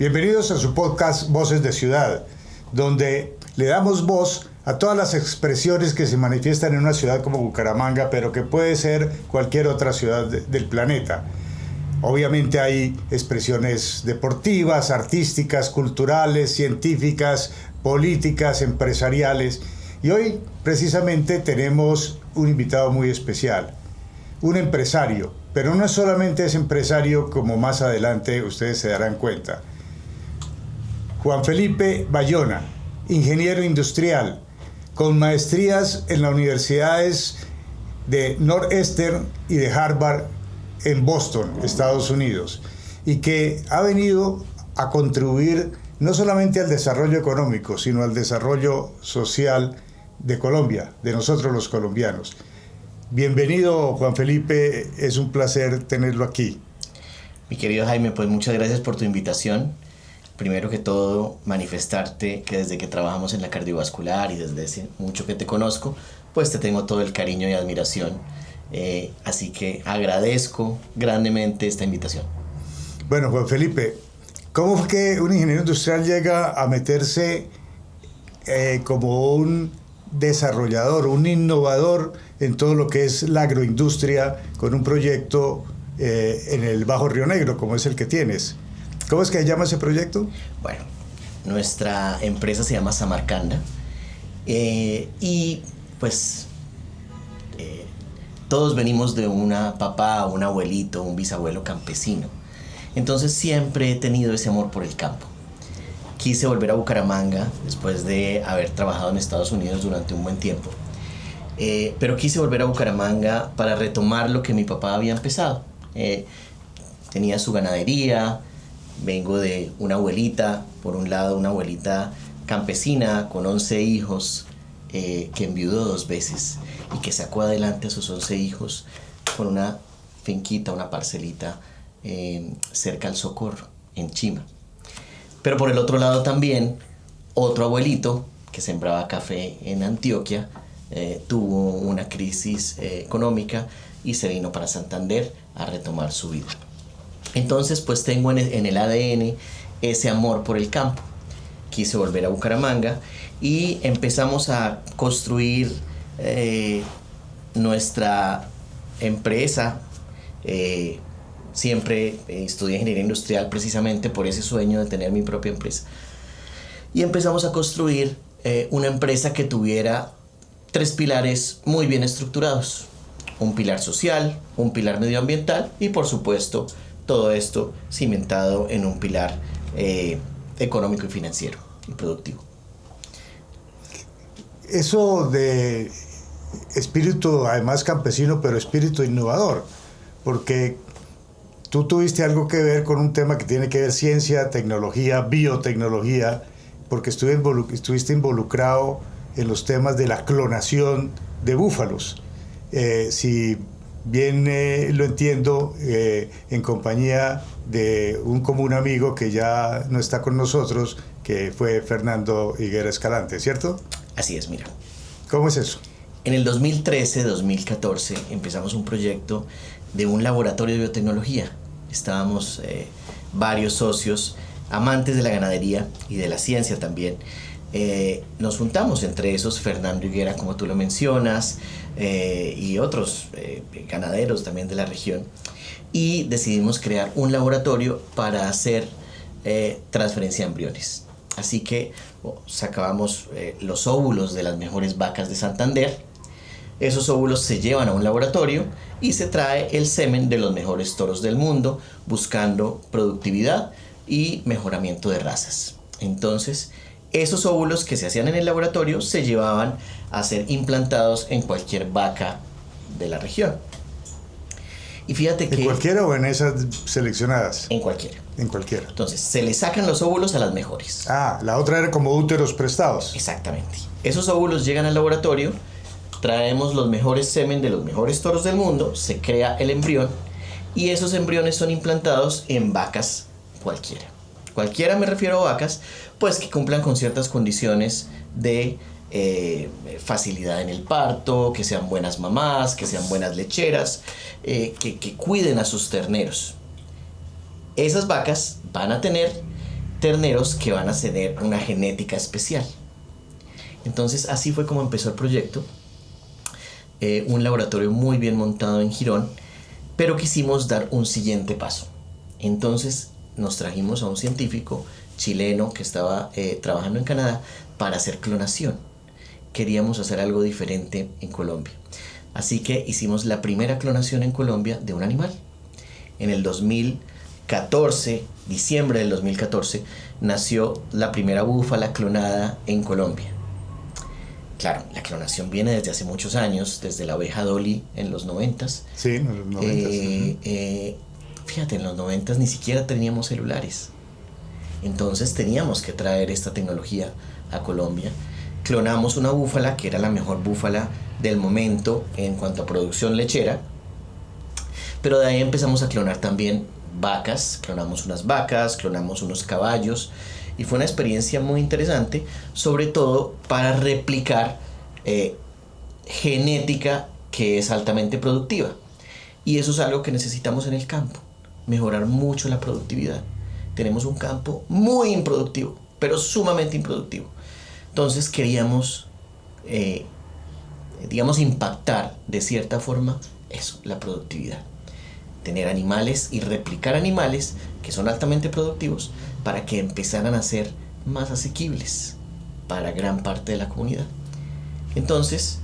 Bienvenidos a su podcast Voces de Ciudad, donde le damos voz a todas las expresiones que se manifiestan en una ciudad como Bucaramanga, pero que puede ser cualquier otra ciudad del planeta. Obviamente hay expresiones deportivas, artísticas, culturales, científicas, políticas, empresariales. Y hoy precisamente tenemos un invitado muy especial, un empresario, pero no solamente es empresario, como más adelante ustedes se darán cuenta. Juan Felipe Bayona, ingeniero industrial, con maestrías en las universidades de Northeastern y de Harvard en Boston, Estados Unidos, y que ha venido a contribuir no solamente al desarrollo económico, sino al desarrollo social de Colombia, de nosotros los colombianos. Bienvenido, Juan Felipe, es un placer tenerlo aquí. Mi querido Jaime, pues muchas gracias por tu invitación. Primero que todo, manifestarte que desde que trabajamos en la cardiovascular y desde hace mucho que te conozco, pues te tengo todo el cariño y admiración. Así que agradezco grandemente esta invitación. Bueno, Juan Felipe, ¿cómo fue que un ingeniero industrial llega a meterse como un desarrollador, un innovador en todo lo que es la agroindustria con un proyecto en el Bajo Río Negro, como es el que tienes? ¿Cómo es que se llama ese proyecto? Bueno, nuestra empresa se llama Samarcanda y pues todos venimos de una papá, un abuelito, un bisabuelo campesino. Entonces siempre he tenido ese amor por el campo. Quise volver a Bucaramanga después de haber trabajado en Estados Unidos durante un buen tiempo. Pero quise volver a Bucaramanga para retomar lo que mi papá había empezado. Tenía su ganadería. Vengo de una abuelita, por un lado una abuelita campesina con 11 hijos, que enviudó 2 veces y que sacó adelante a sus 11 hijos con una finquita, una parcelita cerca al Socorro, en Chima. Pero por el otro lado también, otro abuelito que sembraba café en Antioquia, tuvo una crisis económica y se vino para Santander a retomar su vida. Entonces pues tengo en el ADN ese amor por el campo. Quise volver a Bucaramanga y empezamos a construir nuestra empresa. Siempre estudié ingeniería industrial precisamente por ese sueño de tener mi propia empresa. Y empezamos a construir una empresa que tuviera 3 pilares muy bien estructurados. Un pilar social, un pilar medioambiental y por supuesto todo esto cimentado en un pilar económico y financiero y productivo. Eso de espíritu, además campesino, pero espíritu innovador, porque tú tuviste algo que ver con un tema que tiene que ver ciencia, tecnología, biotecnología, porque estuviste involucrado en los temas de la clonación de búfalos. Si bien lo entiendo, en compañía de un común amigo que ya no está con nosotros, que fue Fernando Higuera Escalante, ¿cierto? Así es, mira. ¿Cómo es eso? En el 2013-2014 empezamos un proyecto de un laboratorio de biotecnología. Estábamos varios socios, amantes de la ganadería y de la ciencia también. Nos juntamos, entre esos Fernando Higuera, como tú lo mencionas, y otros ganaderos también de la región, y decidimos crear un laboratorio para hacer transferencia de embriones. Así que sacábamos los óvulos de las mejores vacas de Santander. Esos óvulos se llevan a un laboratorio y se trae el semen de los mejores toros del mundo, buscando productividad y mejoramiento de razas. Entonces, esos óvulos que se hacían en el laboratorio se llevaban a ser implantados en cualquier vaca de la región. Y fíjate que... ¿En cualquiera o en esas seleccionadas? En cualquiera. En cualquiera. Entonces, se le sacan los óvulos a las mejores. Ah, la otra era como úteros prestados. Exactamente. Esos óvulos llegan al laboratorio, traemos los mejores semen de los mejores toros del mundo, se crea el embrión y esos embriones son implantados en vacas cualquiera. Cualquiera me refiero a vacas, pues que cumplan con ciertas condiciones de facilidad en el parto, que sean buenas mamás, que sean buenas lecheras, que cuiden a sus terneros. Esas vacas van a tener terneros que van a tener una genética especial. Entonces así fue como empezó el proyecto. Un laboratorio muy bien montado en Girón, pero quisimos dar un siguiente paso. Entonces nos trajimos a un científico chileno que estaba trabajando en Canadá para hacer clonación. Queríamos hacer algo diferente en Colombia. Así que hicimos la primera clonación en Colombia de un animal. En el 2014, diciembre del 2014, nació la primera búfala clonada en Colombia. Claro, la clonación viene desde hace muchos años, desde la oveja Dolly en los 90s. Sí, en los 90s. Fíjate, en los 90s ni siquiera teníamos celulares. Entonces teníamos que traer esta tecnología a Colombia. Clonamos una búfala que era la mejor búfala del momento en cuanto a producción lechera, pero de ahí empezamos a clonar también vacas. Clonamos unas vacas, clonamos unos caballos, y fue una experiencia muy interesante, sobre todo para replicar genética que es altamente productiva, y eso es algo que necesitamos en el campo, mejorar mucho la productividad. Tenemos un campo muy improductivo, pero sumamente improductivo. Entonces queríamos, impactar de cierta forma eso, la productividad. Tener animales y replicar animales que son altamente productivos para que empezaran a ser más asequibles para gran parte de la comunidad. Entonces,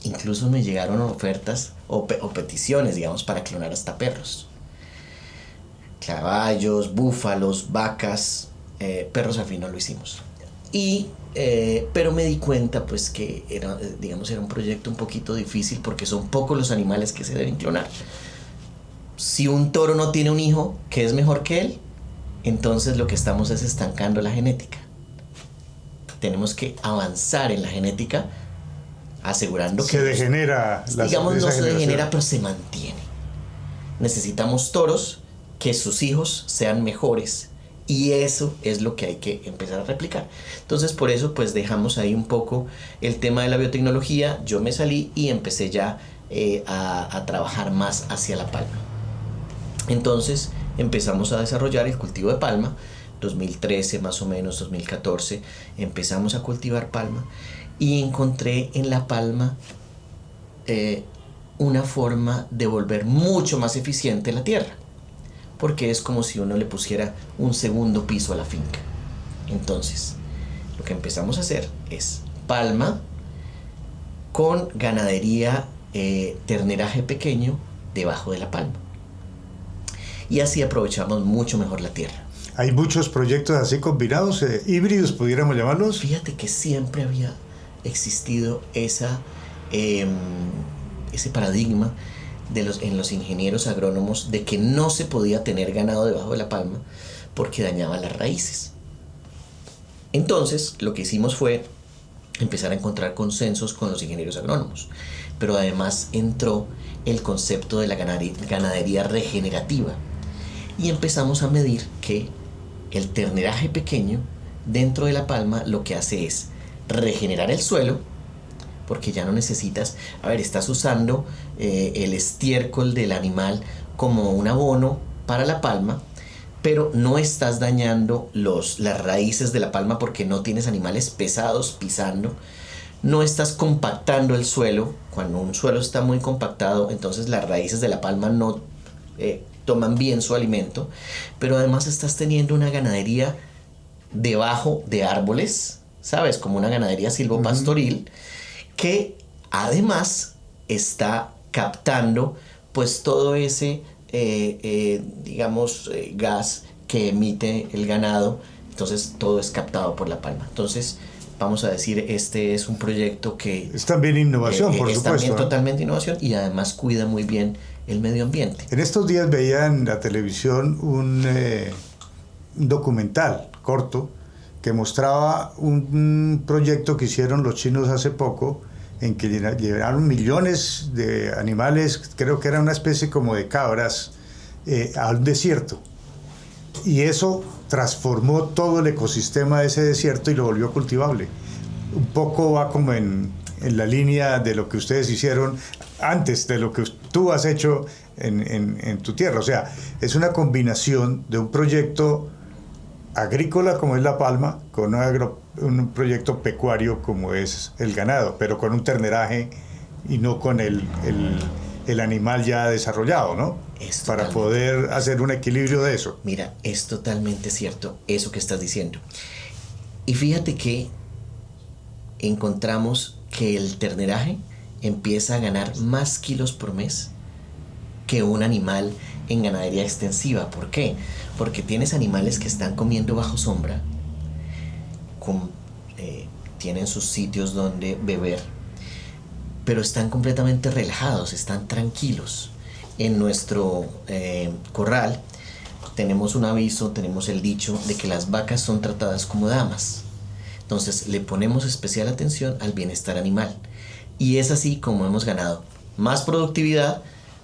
incluso me llegaron ofertas o peticiones, para clonar hasta perros. Caballos, búfalos, vacas, perros al fin no lo hicimos. Pero me di cuenta pues que era un proyecto un poquito difícil porque son pocos los animales que se deben clonar. Si un toro no tiene un hijo que es mejor que él, entonces lo que estamos es estancando la genética. Tenemos que avanzar en la genética, asegurando que... Se degenera. No se degenera, pero se mantiene. Necesitamos toros que sus hijos sean mejores, y eso es lo que hay que empezar a replicar. Entonces por eso pues dejamos ahí un poco el tema de la biotecnología. Yo me salí y empecé ya a trabajar más hacia la palma. Entonces empezamos a desarrollar el cultivo de palma. 2013 más o menos, 2014 empezamos a cultivar palma, y encontré en la palma una forma de volver mucho más eficiente la tierra, porque es como si uno le pusiera un segundo piso a la finca. Entonces lo que empezamos a hacer es palma con ganadería, terneraje pequeño debajo de la palma, y así aprovechamos mucho mejor la tierra. Hay muchos proyectos así combinados, híbridos pudiéramos llamarlos. Fíjate que siempre había existido ese paradigma en los ingenieros agrónomos de que no se podía tener ganado debajo de la palma porque dañaba las raíces. Entonces lo que hicimos fue empezar a encontrar consensos con los ingenieros agrónomos, pero además entró el concepto de la ganadería regenerativa, y empezamos a medir que el terneraje pequeño dentro de la palma lo que hace es regenerar el suelo, porque ya no necesitas, estás usando el estiércol del animal como un abono para la palma, pero no estás dañando las raíces de la palma porque no tienes animales pesados pisando. No estás compactando el suelo. Cuando un suelo está muy compactado, entonces las raíces de la palma no toman bien su alimento, pero además estás teniendo una ganadería debajo de árboles, ¿sabes? Como una ganadería silvopastoril, que además está captando pues todo ese gas que emite el ganado. Entonces todo es captado por la palma. Entonces vamos a decir, este es un proyecto que es también innovación, por es supuesto. También totalmente innovación, y además cuida muy bien el medio ambiente. En estos días veía en la televisión un documental corto que mostraba un proyecto que hicieron los chinos hace poco, en que llevaron millones de animales, creo que era una especie como de cabras, al desierto. Y eso transformó todo el ecosistema de ese desierto y lo volvió cultivable. Un poco va como en la línea de lo que ustedes hicieron antes, de lo que tú has hecho en tu tierra. O sea, es una combinación de un proyecto agrícola como es la palma, con un proyecto pecuario como es el ganado, pero con un terneraje y no con el animal ya desarrollado, ¿no? Para poder hacer un equilibrio de eso. Mira, es totalmente cierto eso que estás diciendo. Y fíjate que encontramos que el terneraje empieza a ganar más kilos por mes que un animal en ganadería extensiva. ¿Por qué? Porque tienes animales que están comiendo bajo sombra, tienen sus sitios donde beber, pero están completamente relajados, están tranquilos. En nuestro corral tenemos un aviso, tenemos el dicho de que las vacas son tratadas como damas. Entonces le ponemos especial atención al bienestar animal. Y es así como hemos ganado más productividad,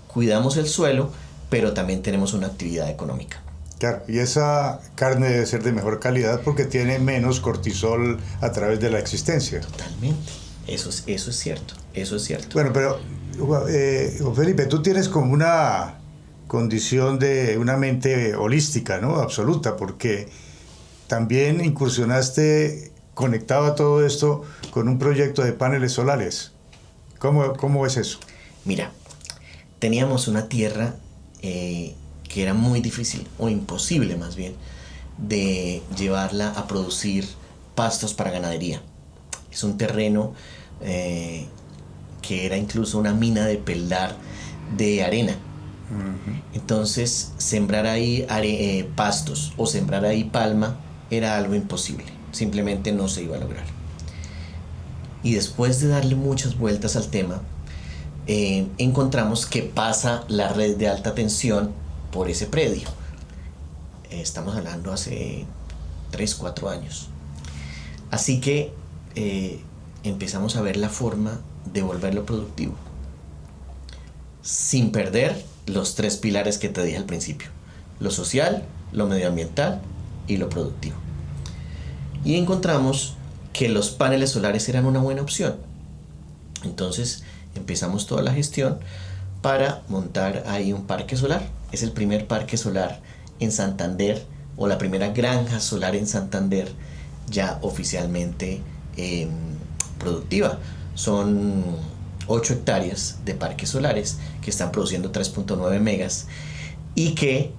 cuidamos el suelo, pero también tenemos una actividad económica. Claro, y esa carne debe ser de mejor calidad porque tiene menos cortisol a través de la existencia. Totalmente, eso es cierto, eso es cierto. Bueno, pero Felipe, tú tienes como una condición de una mente holística, ¿no? Absoluta, porque también incursionaste conectado a todo esto con un proyecto de paneles solares. ¿Cómo es eso? Mira, teníamos una tierra que era muy difícil, o imposible más bien, de llevarla a producir pastos para ganadería. Es un terreno que era incluso una mina de peldar de arena. Uh-huh. Entonces, sembrar ahí pastos o sembrar ahí palma era algo imposible. Simplemente no se iba a lograr. Y después de darle muchas vueltas al tema, encontramos que pasa la red de alta tensión por ese predio. Estamos hablando hace 3-4 años. Así que empezamos a ver la forma de volverlo productivo, sin perder los 3 pilares que te dije al principio: lo social, lo medioambiental y lo productivo. Y encontramos que los paneles solares eran una buena opción. Entonces empezamos toda la gestión para montar ahí un parque solar. Es el primer parque solar en Santander, o la primera granja solar en Santander ya oficialmente productiva. Son 8 hectáreas de parques solares que están produciendo 3.9 megas y que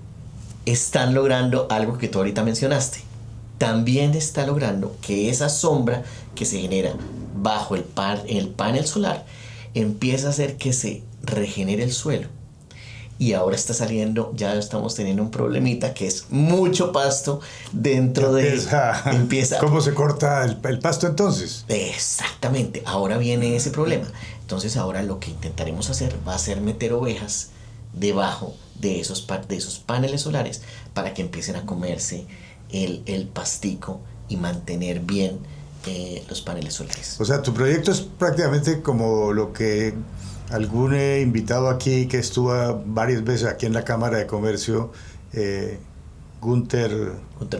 están logrando algo que tú ahorita mencionaste. También está logrando que esa sombra que se genera bajo el panel solar empieza a hacer que se regenere el suelo. Y ahora está saliendo, ya estamos teniendo un problemita, que es mucho pasto dentro empieza. ¿Cómo se corta el pasto entonces? Exactamente, ahora viene ese problema. Entonces ahora lo que intentaremos hacer va a ser meter ovejas debajo de esos paneles solares para que empiecen a comerse el pastico y mantener bien los paneles solares. O sea, tu proyecto es prácticamente como lo que algún invitado aquí que estuvo varias veces aquí en la Cámara de Comercio, Gunther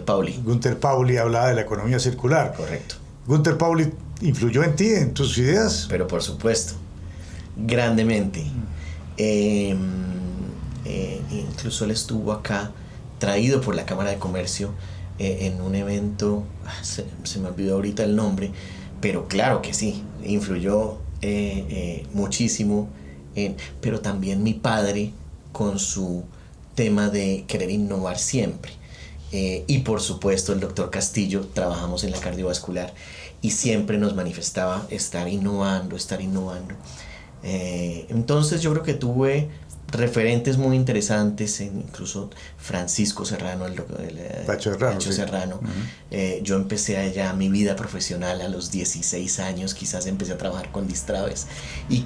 Pauli, hablaba de la economía circular. Correcto. ¿Gunther Pauli influyó en ti, en tus ideas? Pero por supuesto, grandemente. Incluso él estuvo acá, traído por la Cámara de Comercio, en un evento, se me olvidó ahorita el nombre, pero claro que sí, influyó muchísimo, pero también mi padre con su tema de querer innovar siempre, y por supuesto el doctor Castillo. Trabajamos en la cardiovascular y siempre nos manifestaba estar innovando. Entonces yo creo que tuve referentes muy interesantes, incluso Francisco Serrano, el Pacho Serrano. Uh-huh. Yo empecé ya mi vida profesional a los 16 años, quizás empecé a trabajar con Distraves y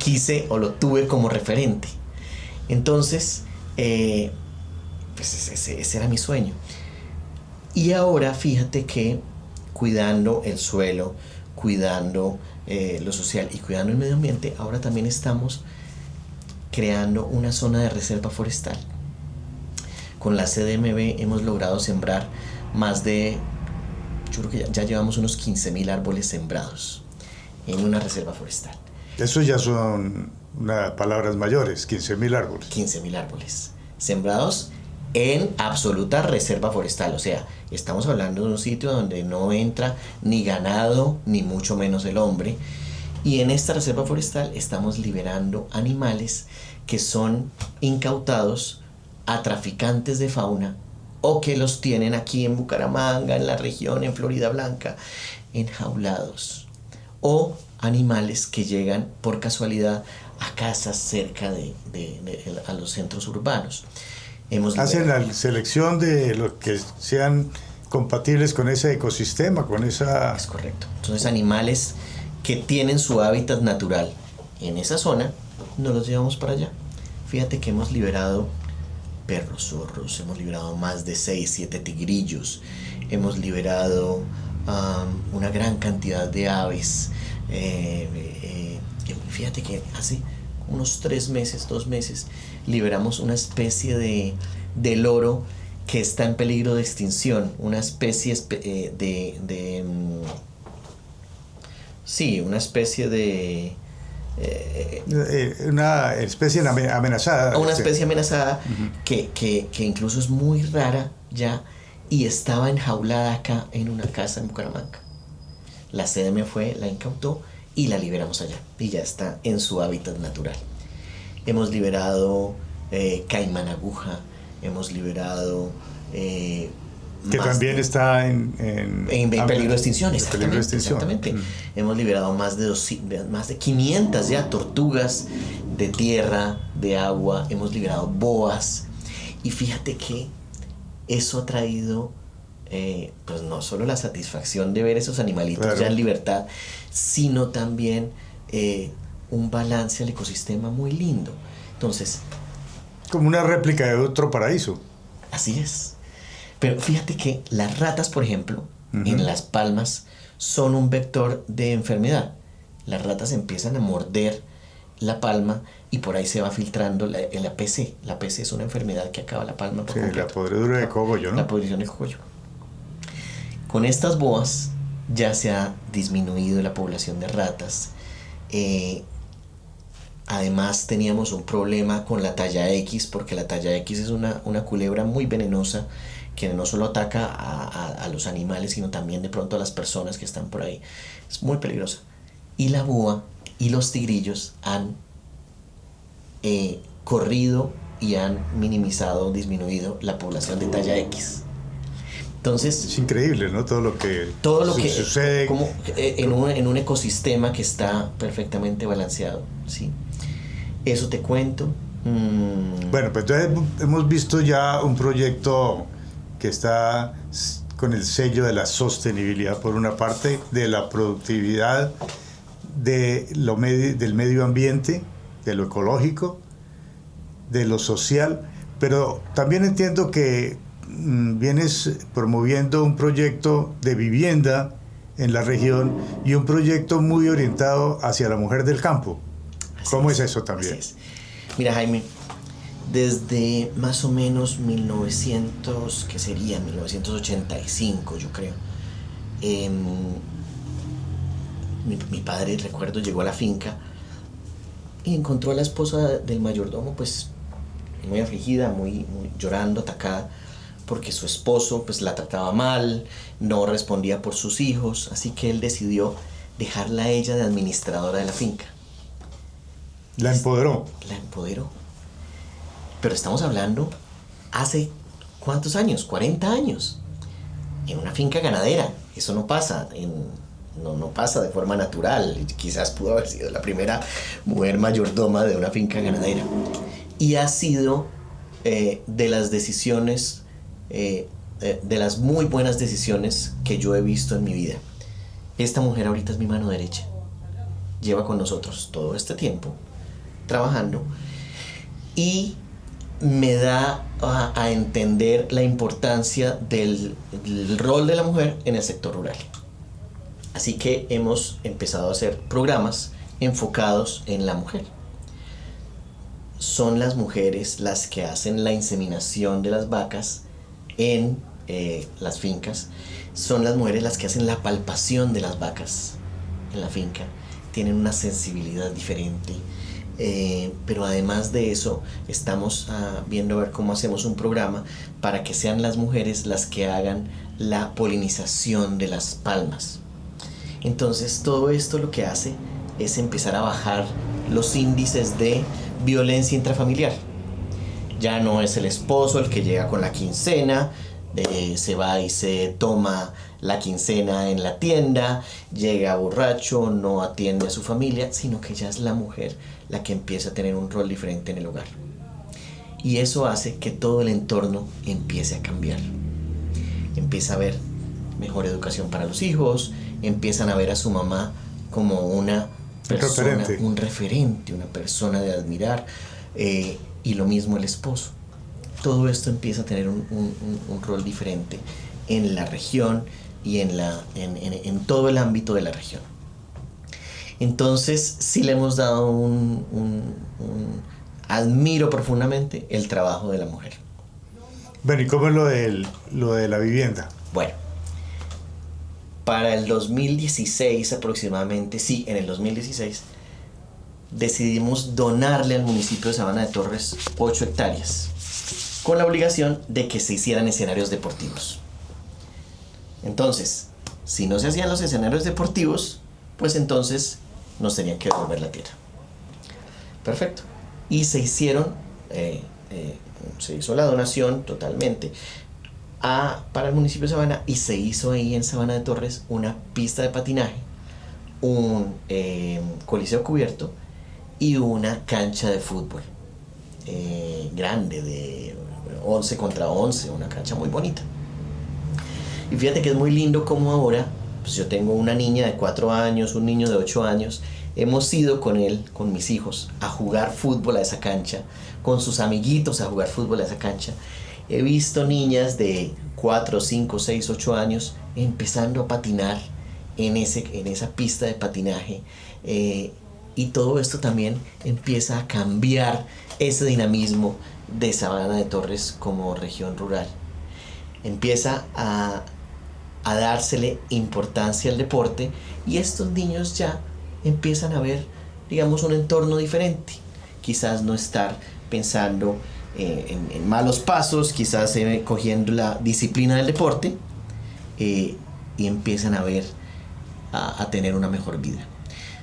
lo tuve como referente. Entonces, pues ese era mi sueño. Y ahora fíjate que cuidando el suelo, cuidando lo social y cuidando el medio ambiente, ahora también estamos creando una zona de reserva forestal. Con la CDMB hemos logrado sembrar yo creo que ya llevamos unos 15,000 árboles sembrados en una reserva forestal. Eso ya son palabras mayores, 15.000 árboles. 15.000 árboles sembrados en absoluta reserva forestal. O sea, estamos hablando de un sitio donde no entra ni ganado, ni mucho menos el hombre. Y en esta reserva forestal estamos liberando animales que son incautados a traficantes de fauna o que los tienen aquí en Bucaramanga, en la región, en Florida Blanca, enjaulados. O animales que llegan por casualidad a casas cerca a los centros urbanos. Hacen la selección de los que sean compatibles con ese ecosistema, con esa... Es correcto. Entonces, animales que tienen su hábitat natural en esa zona, nos los llevamos para allá. Fíjate que hemos liberado perros, zorros, hemos liberado más de 6, 7 tigrillos, hemos liberado una gran cantidad de aves. Fíjate que hace unos 3 meses, 2 meses, liberamos una especie de loro que está en peligro de extinción, una especie una especie de... una especie amenazada. Una especie amenazada que incluso es muy rara ya y estaba enjaulada acá en una casa en Bucaramanga. La CDM fue, la incautó y la liberamos allá y ya está en su hábitat natural. Hemos liberado caimán aguja, hemos liberado... que también está en peligro de extinción, exactamente. Hemos liberado más de 500 ya tortugas de tierra, de agua, hemos liberado boas. Y fíjate que eso ha traído pues no solo la satisfacción de ver esos animalitos, claro, ya en libertad, sino también un balance al ecosistema muy lindo. Entonces, como una réplica de otro paraíso. Así es. Pero fíjate que las ratas, por ejemplo, en Las Palmas, son un vector de enfermedad. Las ratas empiezan a morder la palma y por ahí se va filtrando la PC. La PC es una enfermedad que acaba la palma por completo. La podredura de cogollo, ¿no? La podrición de cogollo. Con estas boas ya se ha disminuido la población de ratas. Además teníamos un problema con la talla X, porque la talla X es una culebra muy venenosa que no solo ataca a los animales, sino también de pronto a las personas que están por ahí. Es muy peligrosa. Y la boa y los tigrillos han corrido y han minimizado, disminuido la población de talla X. Entonces, es increíble, ¿no? Todo lo que sucede como en un ecosistema que está perfectamente balanceado, ¿sí? Eso te cuento. Bueno, pues entonces hemos visto ya un proyecto que está con el sello de la sostenibilidad, por una parte, de la productividad, del medio ambiente, de lo ecológico, de lo social, pero también entiendo que vienes promoviendo un proyecto de vivienda en la región y un proyecto muy orientado hacia la mujer del campo. ¿Cómo es eso también? Así es. Mira, Jaime, desde más o menos 1985, yo creo, mi padre, recuerdo, llegó a la finca y encontró a la esposa del mayordomo pues muy afligida, muy llorando, atacada, porque su esposo pues la trataba mal, no respondía por sus hijos, así que él decidió dejarla a ella de administradora de la finca. La empoderó. La empoderó. Pero estamos hablando hace ¿cuántos años? 40 años. En una finca ganadera. Eso no pasa. No pasa de forma natural. Quizás pudo haber sido la primera mujer mayordoma de una finca ganadera. Y ha sido de las decisiones, de las muy buenas decisiones que yo he visto en mi vida. Esta mujer ahorita es mi mano derecha. Lleva con nosotros todo este tiempo trabajando y me da a entender la importancia del rol de la mujer en el sector rural. Así que hemos empezado a hacer programas enfocados en la mujer. Son las mujeres las que hacen la inseminación de las vacas en las fincas. Son las mujeres las que hacen la palpación de las vacas en la finca. Tienen una sensibilidad diferente. Pero además de eso, estamos viendo a ver cómo hacemos un programa para que sean las mujeres las que hagan la polinización de las palmas. Entonces todo esto lo que hace es empezar a bajar los índices de violencia intrafamiliar. Ya no es el esposo el que llega con la quincena, se va y se toma la quincena en la tienda, llega borracho, no atiende a su familia, sino que ya es la mujer la que empieza a tener un rol diferente en el hogar. Y eso hace que todo el entorno empiece a cambiar. Empieza a haber mejor educación para los hijos, empiezan a ver a su mamá como una persona, un referente, una persona de admirar, y lo mismo el esposo. Todo esto empieza a tener un rol diferente en la región y en todo el ámbito de la región. Entonces sí le hemos dado admiro profundamente el trabajo de la mujer. Bueno, ¿y cómo es lo de la vivienda? Bueno, para el 2016 aproximadamente, sí, en el 2016, decidimos donarle al municipio de Sabana de Torres 8 hectáreas, con la obligación de que se hicieran escenarios deportivos. Entonces, si no se hacían los escenarios deportivos, pues entonces nos tenían que devolver la tierra. Perfecto. Y se hicieron, se hizo la donación totalmente para el municipio de Sabana, y se hizo ahí en Sabana de Torres una pista de patinaje, un coliseo cubierto y una cancha de fútbol grande de 11 contra 11, una cancha muy bonita. Y fíjate que es muy lindo como ahora, pues yo tengo una niña de 4 años, un niño de 8 años, hemos ido con él, con mis hijos, a jugar fútbol a esa cancha, con sus amiguitos a jugar fútbol a esa cancha. He visto niñas de 4, 5, 6, 8 años empezando a patinar en esa pista de patinaje, y todo esto también empieza a cambiar ese dinamismo de Sabana de Torres como región rural. Empieza a dársele importancia al deporte, y estos niños ya empiezan a ver, digamos, un entorno diferente. Quizás no estar pensando en malos pasos, quizás cogiendo la disciplina del deporte, y empiezan a ver, a tener una mejor vida.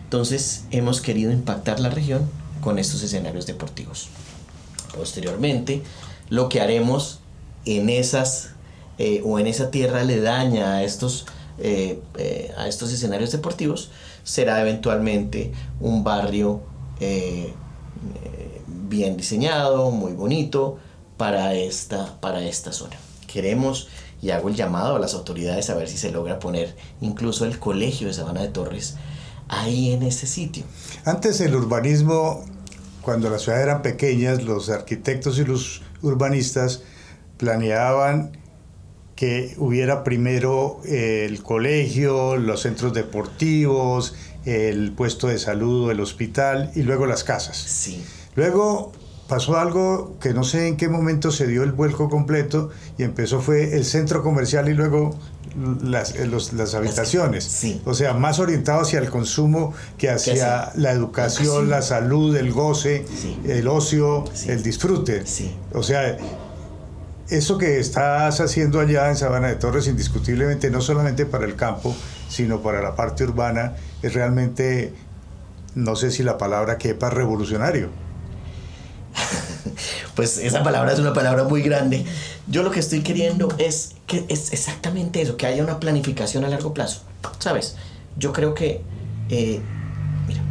Entonces hemos querido impactar la región con estos escenarios deportivos. Posteriormente, lo que haremos en esas o en esa tierra aledaña a estos escenarios deportivos será eventualmente un barrio bien diseñado, muy bonito para esta zona. Queremos, y hago el llamado a las autoridades a ver si se logra poner incluso el colegio de Sabana de Torres ahí en ese sitio. Antes el urbanismo, cuando las ciudades eran pequeñas, los arquitectos y los urbanistas planeaban que hubiera primero el colegio, los centros deportivos, el puesto de salud, el hospital, y luego las casas. Sí. Luego pasó algo que no sé en qué momento se dio el vuelco completo, y fue el centro comercial y luego las habitaciones. Sí. O sea, más orientado hacia el consumo que hacia la educación, la salud, el goce, sí, el ocio, sí, el disfrute. Sí. O sea, eso que estás haciendo allá en Sabana de Torres, indiscutiblemente, no solamente para el campo, sino para la parte urbana, es realmente, no sé si la palabra quepa, revolucionario. Pues esa palabra es una palabra muy grande. Yo lo que estoy queriendo es exactamente eso, que haya una planificación a largo plazo. ¿Sabes? Yo creo que, mira,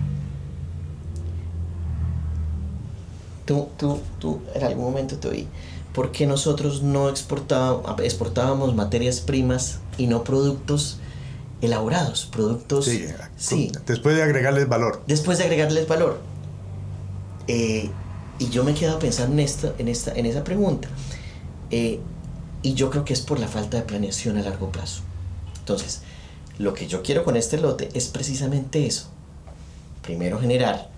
tú en algún momento te oí, ¿por qué nosotros no exportábamos materias primas y no productos elaborados? Productos... Sí, sí. Después de agregarles valor. Después de agregarles valor. Y yo me he quedado pensando en esa pregunta. Y yo creo que es por la falta de planeación a largo plazo. Entonces, lo que yo quiero con este lote es precisamente eso. Primero generar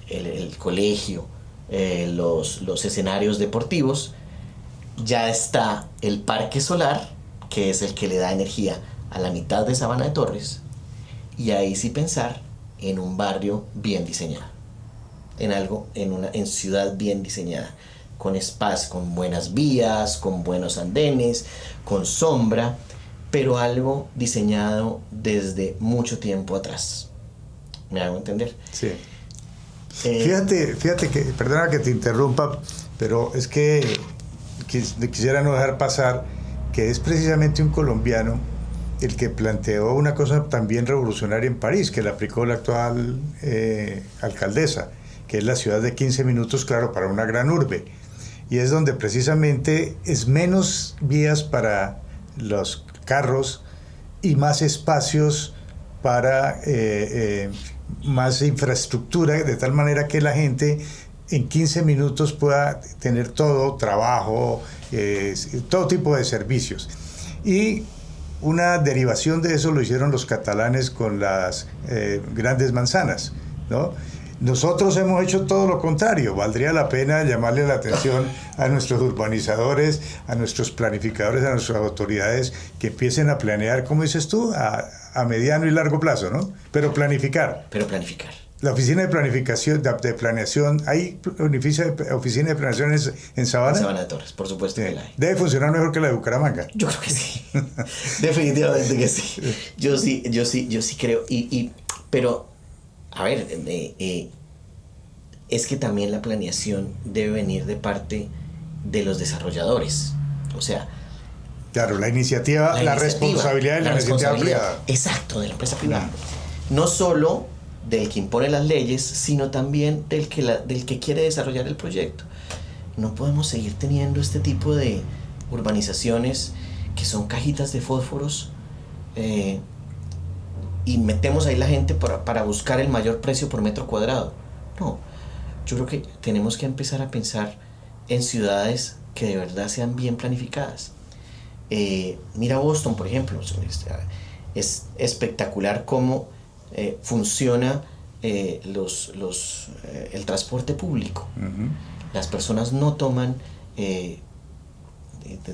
el colegio, los escenarios deportivos. Ya está el parque solar, que es el que le da energía a la mitad de Sabana de Torres. Y ahí sí pensar en un barrio bien diseñado. en algo, en ciudad bien diseñada, con espacio, con buenas vías, con buenos andenes, con sombra, pero algo diseñado desde mucho tiempo atrás. ¿Me hago entender? Sí. Fíjate que, perdona que te interrumpa, pero es que quisiera no dejar pasar que es precisamente un colombiano el que planteó una cosa también revolucionaria en París, que la aplicó la actual alcaldesa, que es la ciudad de 15 minutos, claro, para una gran urbe. Y es donde precisamente es menos vías para los carros y más espacios para más infraestructura, de tal manera que la gente en 15 minutos pueda tener todo, trabajo, todo tipo de servicios. Y una derivación de eso lo hicieron los catalanes con las grandes manzanas, ¿no? Nosotros hemos hecho todo lo contrario. Valdría la pena llamarle la atención a nuestros urbanizadores, a nuestros planificadores, a nuestras autoridades, que empiecen a planear, como dices tú, a mediano y largo plazo, ¿no? Pero planificar. La oficina de planificación, de planeación, ¿hay oficina de planeación en Sabana? En Sabana de Torres, por supuesto que la hay. Debe funcionar mejor que la de Bucaramanga. Yo creo que sí. Definitivamente que sí. Yo sí creo. Pero, a ver, es que también la planeación debe venir de parte de los desarrolladores. O sea, claro, la iniciativa, la responsabilidad de la iniciativa privada. Exacto, de la empresa privada. No solo del que impone las leyes, sino también del que quiere desarrollar el proyecto. No podemos seguir teniendo este tipo de urbanizaciones que son cajitas de fósforos y metemos ahí la gente para buscar el mayor precio por metro cuadrado. No, yo creo que tenemos que empezar a pensar en ciudades que de verdad sean bien planificadas. Mira Boston, por ejemplo. Es espectacular cómo funciona el transporte público. Uh-huh. Las personas no toman, de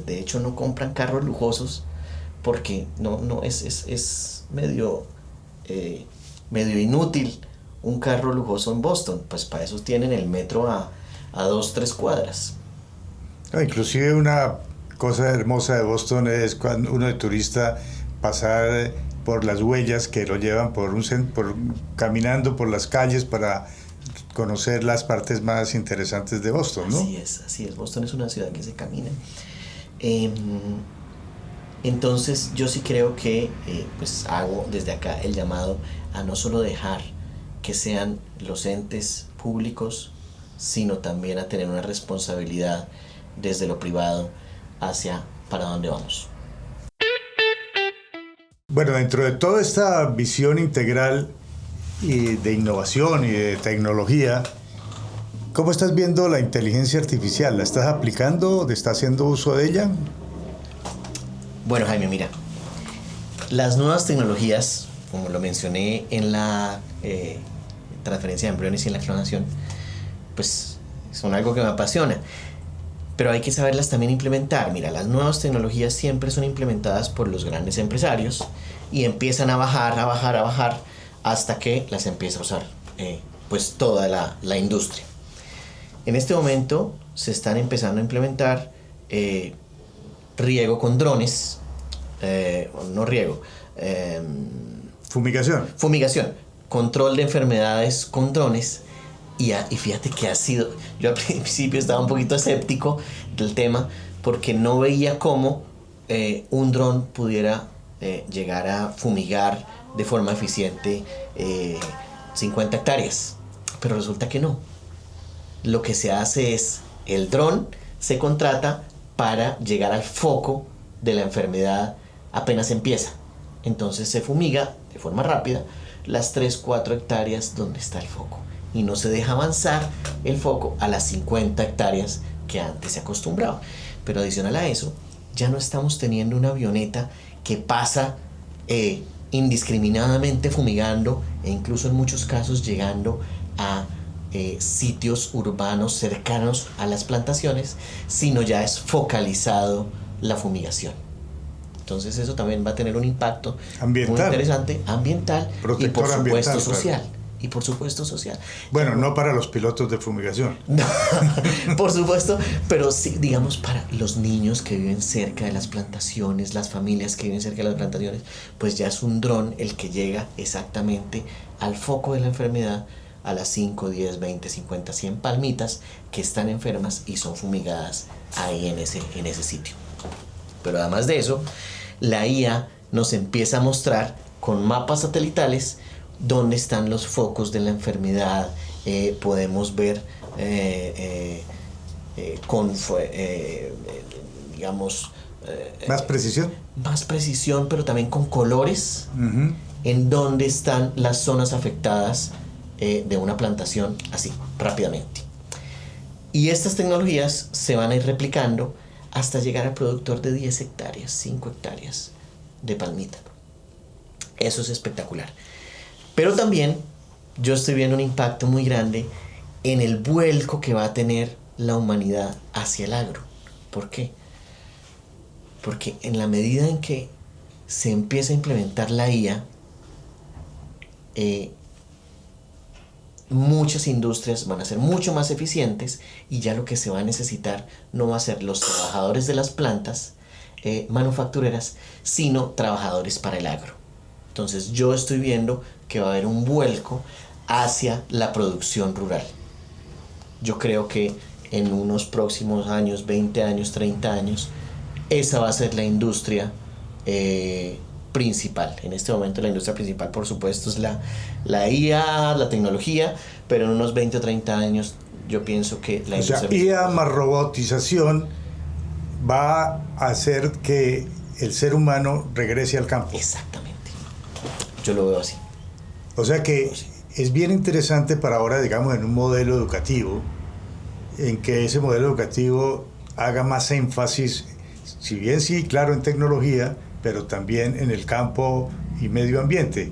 hecho no compran carros lujosos porque no es medio inútil un carro lujoso en Boston. Pues para eso tienen el metro a 2-3 cuadras. Inclusive una cosa hermosa de Boston es cuando uno de turista pasar por las huellas que lo llevan caminando por las calles para conocer las partes más interesantes de Boston, ¿no? Así es. Boston es una ciudad que se camina. Entonces yo sí creo que pues hago desde acá el llamado a no solo dejar que sean los entes públicos, sino también a tener una responsabilidad desde lo privado hacia para dónde vamos. Bueno, dentro de toda esta visión integral y de innovación y de tecnología, ¿cómo estás viendo la inteligencia artificial? ¿La estás aplicando? ¿Te estás haciendo uso de ella? Bueno, Jaime, mira, las nuevas tecnologías, como lo mencioné en la transferencia de embriones y en la clonación, pues son algo que me apasiona. Pero hay que saberlas también implementar. Mira, las nuevas tecnologías siempre son implementadas por los grandes empresarios y empiezan a bajar hasta que las empieza a usar pues toda la industria. En este momento se están empezando a implementar riego con drones, fumigación, control de enfermedades con drones. Y fíjate que yo al principio estaba un poquito escéptico del tema porque no veía cómo un dron pudiera llegar a fumigar de forma eficiente 50 hectáreas. Pero resulta que no. Lo que se hace es, el dron se contrata para llegar al foco de la enfermedad apenas empieza. Entonces se fumiga de forma rápida las 3-4 hectáreas donde está el foco. Y no se deja avanzar el foco a las 50 hectáreas que antes se acostumbraba. Pero adicional a eso, ya no estamos teniendo una avioneta que pasa indiscriminadamente fumigando e incluso en muchos casos llegando a sitios urbanos cercanos a las plantaciones, sino ya es focalizado la fumigación. Entonces eso también va a tener un impacto ambiental, muy interesante, ambiental y por supuesto social. Claro. y por supuesto social. Bueno, no para los pilotos de fumigación. No, por supuesto, pero sí, digamos, para los niños que viven cerca de las plantaciones, las familias que viven cerca de las plantaciones, pues ya es un dron el que llega exactamente al foco de la enfermedad, a las 5, 10, 20, 50, 100 palmitas que están enfermas y son fumigadas ahí en ese sitio. Pero además de eso, la IA nos empieza a mostrar con mapas satelitales dónde están los focos de la enfermedad. Podemos ver digamos... ¿Más precisión? Más precisión, pero también con colores, Uh-huh. en dónde están las zonas afectadas de una plantación, así, rápidamente. Y estas tecnologías se van a ir replicando hasta llegar al productor de 10 hectáreas, 5 hectáreas de palmita. Eso es espectacular. Pero también yo estoy viendo un impacto muy grande en el vuelco que va a tener la humanidad hacia el agro. ¿Por qué? Porque en la medida en que se empieza a implementar la IA, muchas industrias van a ser mucho más eficientes y ya lo que se va a necesitar no va a ser los trabajadores de las plantas manufactureras, sino trabajadores para el agro. Entonces yo estoy viendo que va a haber un vuelco hacia la producción rural. Yo creo que en unos próximos años, 20 años, 30 años, esa va a ser la industria principal. En este momento la industria principal, por supuesto, es la IA, la tecnología, pero en unos 20 o 30 años yo pienso que la industria IA más robotización va a hacer que el ser humano regrese al campo. Exactamente. Yo lo veo así. O sea que es bien interesante para ahora, digamos, en un modelo educativo, en que ese modelo educativo haga más énfasis, si bien sí, claro, en tecnología, pero también en el campo y medio ambiente.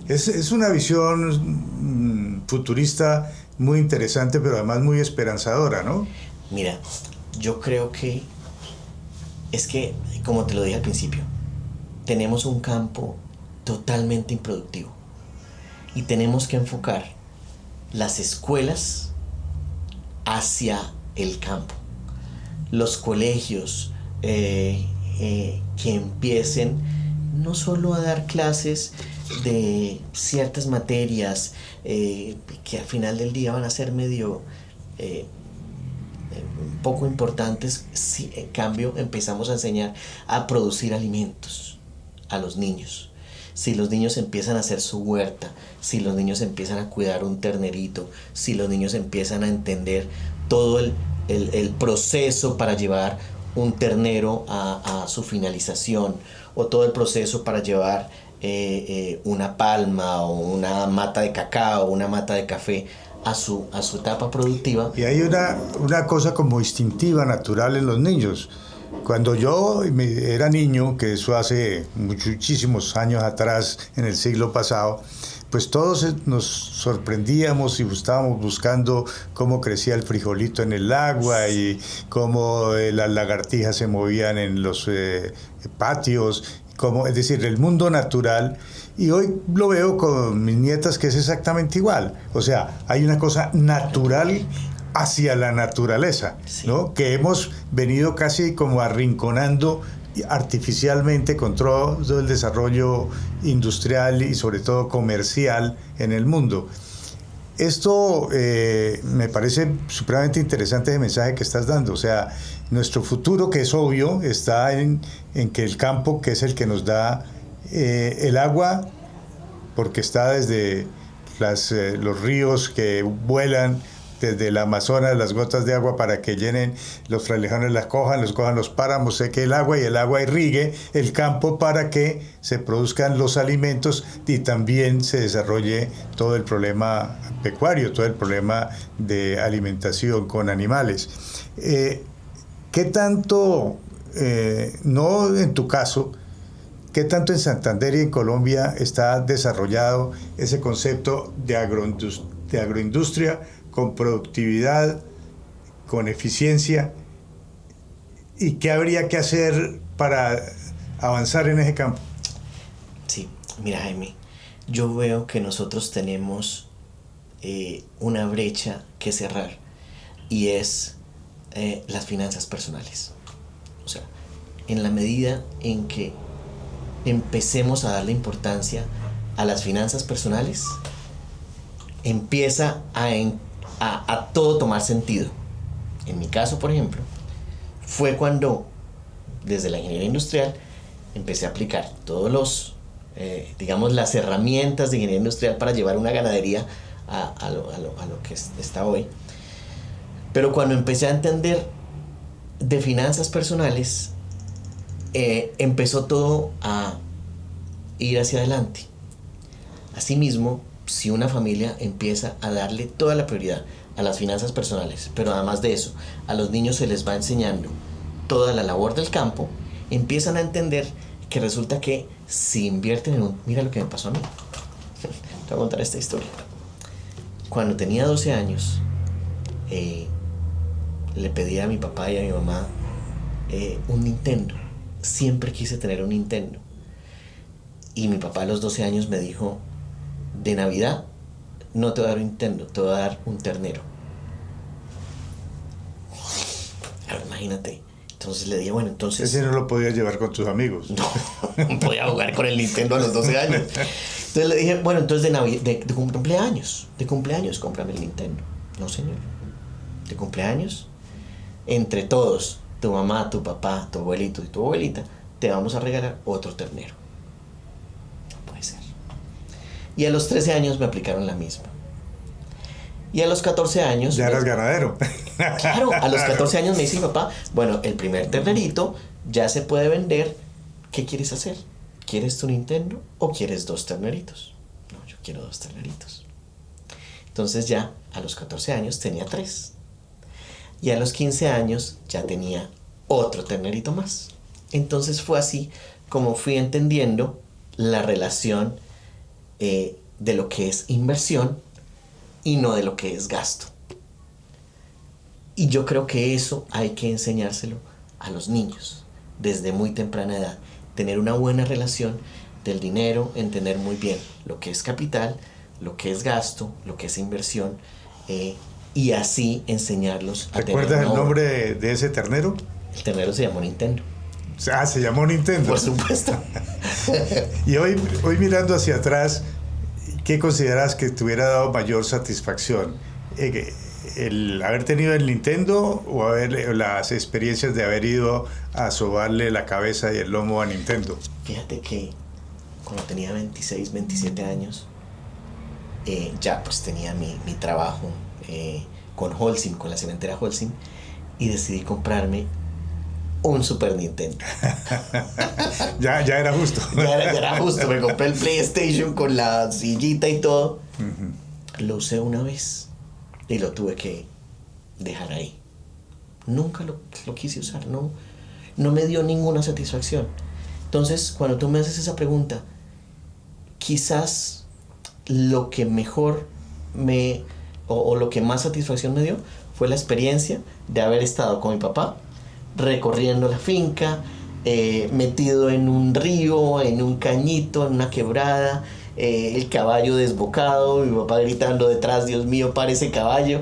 Es una visión futurista muy interesante, pero además muy esperanzadora, ¿no? Mira, yo creo que es que, como te lo dije al principio, tenemos un campo totalmente improductivo y tenemos que enfocar las escuelas hacia el campo, los colegios que empiecen no solo a dar clases de ciertas materias que al final del día van a ser medio poco importantes, si en cambio empezamos a enseñar a producir alimentos a los niños. Si los niños empiezan a hacer su huerta, si los niños empiezan a cuidar un ternerito, si los niños empiezan a entender todo el proceso para llevar un ternero a su finalización, o todo el proceso para llevar una palma o una mata de cacao, una mata de café a su etapa productiva. Y hay una cosa como instintiva, natural en los niños. Cuando yo era niño, que eso hace muchísimos años atrás, en el siglo pasado, pues todos nos sorprendíamos y estábamos buscando cómo crecía el frijolito en el agua y cómo las lagartijas se movían en los patios, es decir, el mundo natural. Y hoy lo veo con mis nietas que es exactamente igual. O sea, hay una cosa natural hacia la naturaleza, Sí. ¿no? Que hemos venido casi como arrinconando artificialmente con todo el desarrollo industrial y sobre todo comercial en el mundo. Esto me parece supremamente interesante el mensaje que estás dando. O sea, nuestro futuro, que es obvio, está en que el campo, que es el que nos da el agua, porque está desde los ríos que vuelan desde el Amazonas, las gotas de agua para que llenen los frailejones, los cojan los páramos, seque el agua y el agua irrigue el campo para que se produzcan los alimentos y también se desarrolle todo el problema pecuario, todo el problema de alimentación con animales. ¿Qué tanto, no en tu caso, qué tanto en Santander y en Colombia está desarrollado ese concepto de agroindustria con productividad, con eficiencia, y qué habría que hacer para avanzar en ese campo? Sí, mira, Jaime, yo veo que nosotros tenemos una brecha que cerrar, y es las finanzas personales. O sea, en la medida en que empecemos a darle importancia a las finanzas personales, empieza a todo tomar sentido. En mi caso, por ejemplo, fue cuando desde la ingeniería industrial empecé a aplicar todos los, digamos, las herramientas de ingeniería industrial para llevar una ganadería a lo que está hoy. Pero cuando empecé a entender de finanzas personales, empezó todo a ir hacia adelante. Asimismo, si una familia empieza a darle toda la prioridad a las finanzas personales, pero además de eso, a los niños se les va enseñando toda la labor del campo, empiezan a entender que resulta que si invierten en un... Mira lo que me pasó a mí. Te voy a contar esta historia. Cuando tenía 12 años, le pedí a mi papá y a mi mamá un Nintendo. Siempre quise tener un Nintendo. Y mi papá a los 12 años me dijo: de Navidad no te voy a dar un Nintendo, te voy a dar un ternero. Ahora, imagínate. Entonces le dije, bueno, entonces... Ese no lo podías llevar con tus amigos. No podía jugar con el Nintendo a los 12 años. Entonces le dije, bueno, entonces de cumpleaños, cómprame el Nintendo. No, señor. De cumpleaños, entre todos, tu mamá, tu papá, tu abuelito y tu abuelita, te vamos a regalar otro ternero. No puede ser. Y a los 13 años me aplicaron la misma. Y a los 14 años... Ya eras ganadero. Claro, a los 14 años me dice mi papá, bueno, el primer ternerito ya se puede vender. ¿Qué quieres hacer? ¿Quieres tu Nintendo o quieres 2 terneritos? No, yo quiero 2 terneritos. Entonces ya a los 14 años tenía 3. Y a los 15 años ya tenía otro ternerito más. Entonces fue así como fui entendiendo la relación de lo que es inversión y no de lo que es gasto. Y yo creo que eso hay que enseñárselo a los niños desde muy temprana edad. Tener una buena relación del dinero, entender muy bien lo que es capital, lo que es gasto, lo que es inversión, y así enseñarlos a tener... ¿Recuerdas el nombre de ese ternero? El ternero se llamó Nintendo. Ah, se llamó Nintendo. Por supuesto. Y hoy mirando hacia atrás, ¿qué consideras que te hubiera dado mayor satisfacción? ¿El haber tenido el Nintendo o las experiencias de haber ido a sobarle la cabeza y el lomo a Nintendo? Fíjate que cuando tenía 26, 27 años, ya pues tenía mi trabajo con Holcim, con la cementera Holcim, y decidí comprarme un Super Nintendo. ya era justo. ya era justo. Me compré el PlayStation con la sillita y todo. Uh-huh. Lo usé una vez y lo tuve que dejar ahí. Nunca lo quise usar. No me dio ninguna satisfacción. Entonces, cuando tú me haces esa pregunta, quizás lo que mejor o lo que más satisfacción me dio fue la experiencia de haber estado con mi papá recorriendo la finca, metido en un río, en un cañito, en una quebrada, el caballo desbocado, mi papá gritando detrás, Dios mío, para ese caballo.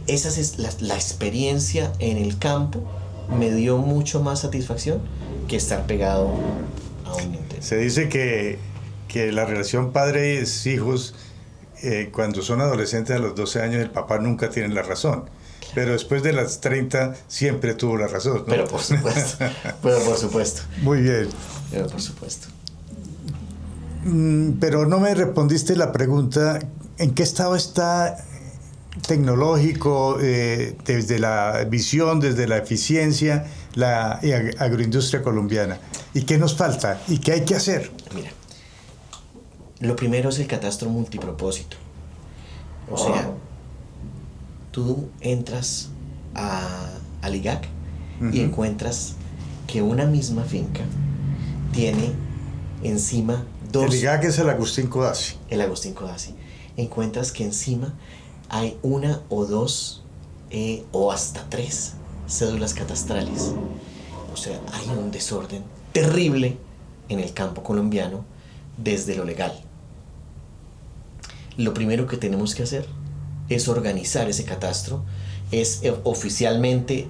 Esa es la experiencia en el campo. Me dio mucho más satisfacción que estar pegado a un Nintendo. Se dice que la relación padres-hijos, cuando son adolescentes a los 12 años, el papá nunca tiene la razón. Pero después de las 30 siempre tuvo la razón, ¿no? Pero por supuesto. Muy bien. Pero por supuesto. Pero no me respondiste la pregunta, ¿en qué estado está tecnológico, desde la visión, desde la eficiencia, la agroindustria colombiana? ¿Y qué nos falta? ¿Y qué hay que hacer? Mira, lo primero es el catastro multipropósito. O sea, tú entras al IGAC y encuentras que una misma finca tiene encima dos... El IGAC es el Agustín Codazzi. El Agustín Codazzi. Encuentras que encima hay una o dos o hasta 3 cédulas catastrales. O sea, hay un desorden terrible en el campo colombiano desde lo legal. Lo primero que tenemos que hacer es organizar ese catastro, es oficialmente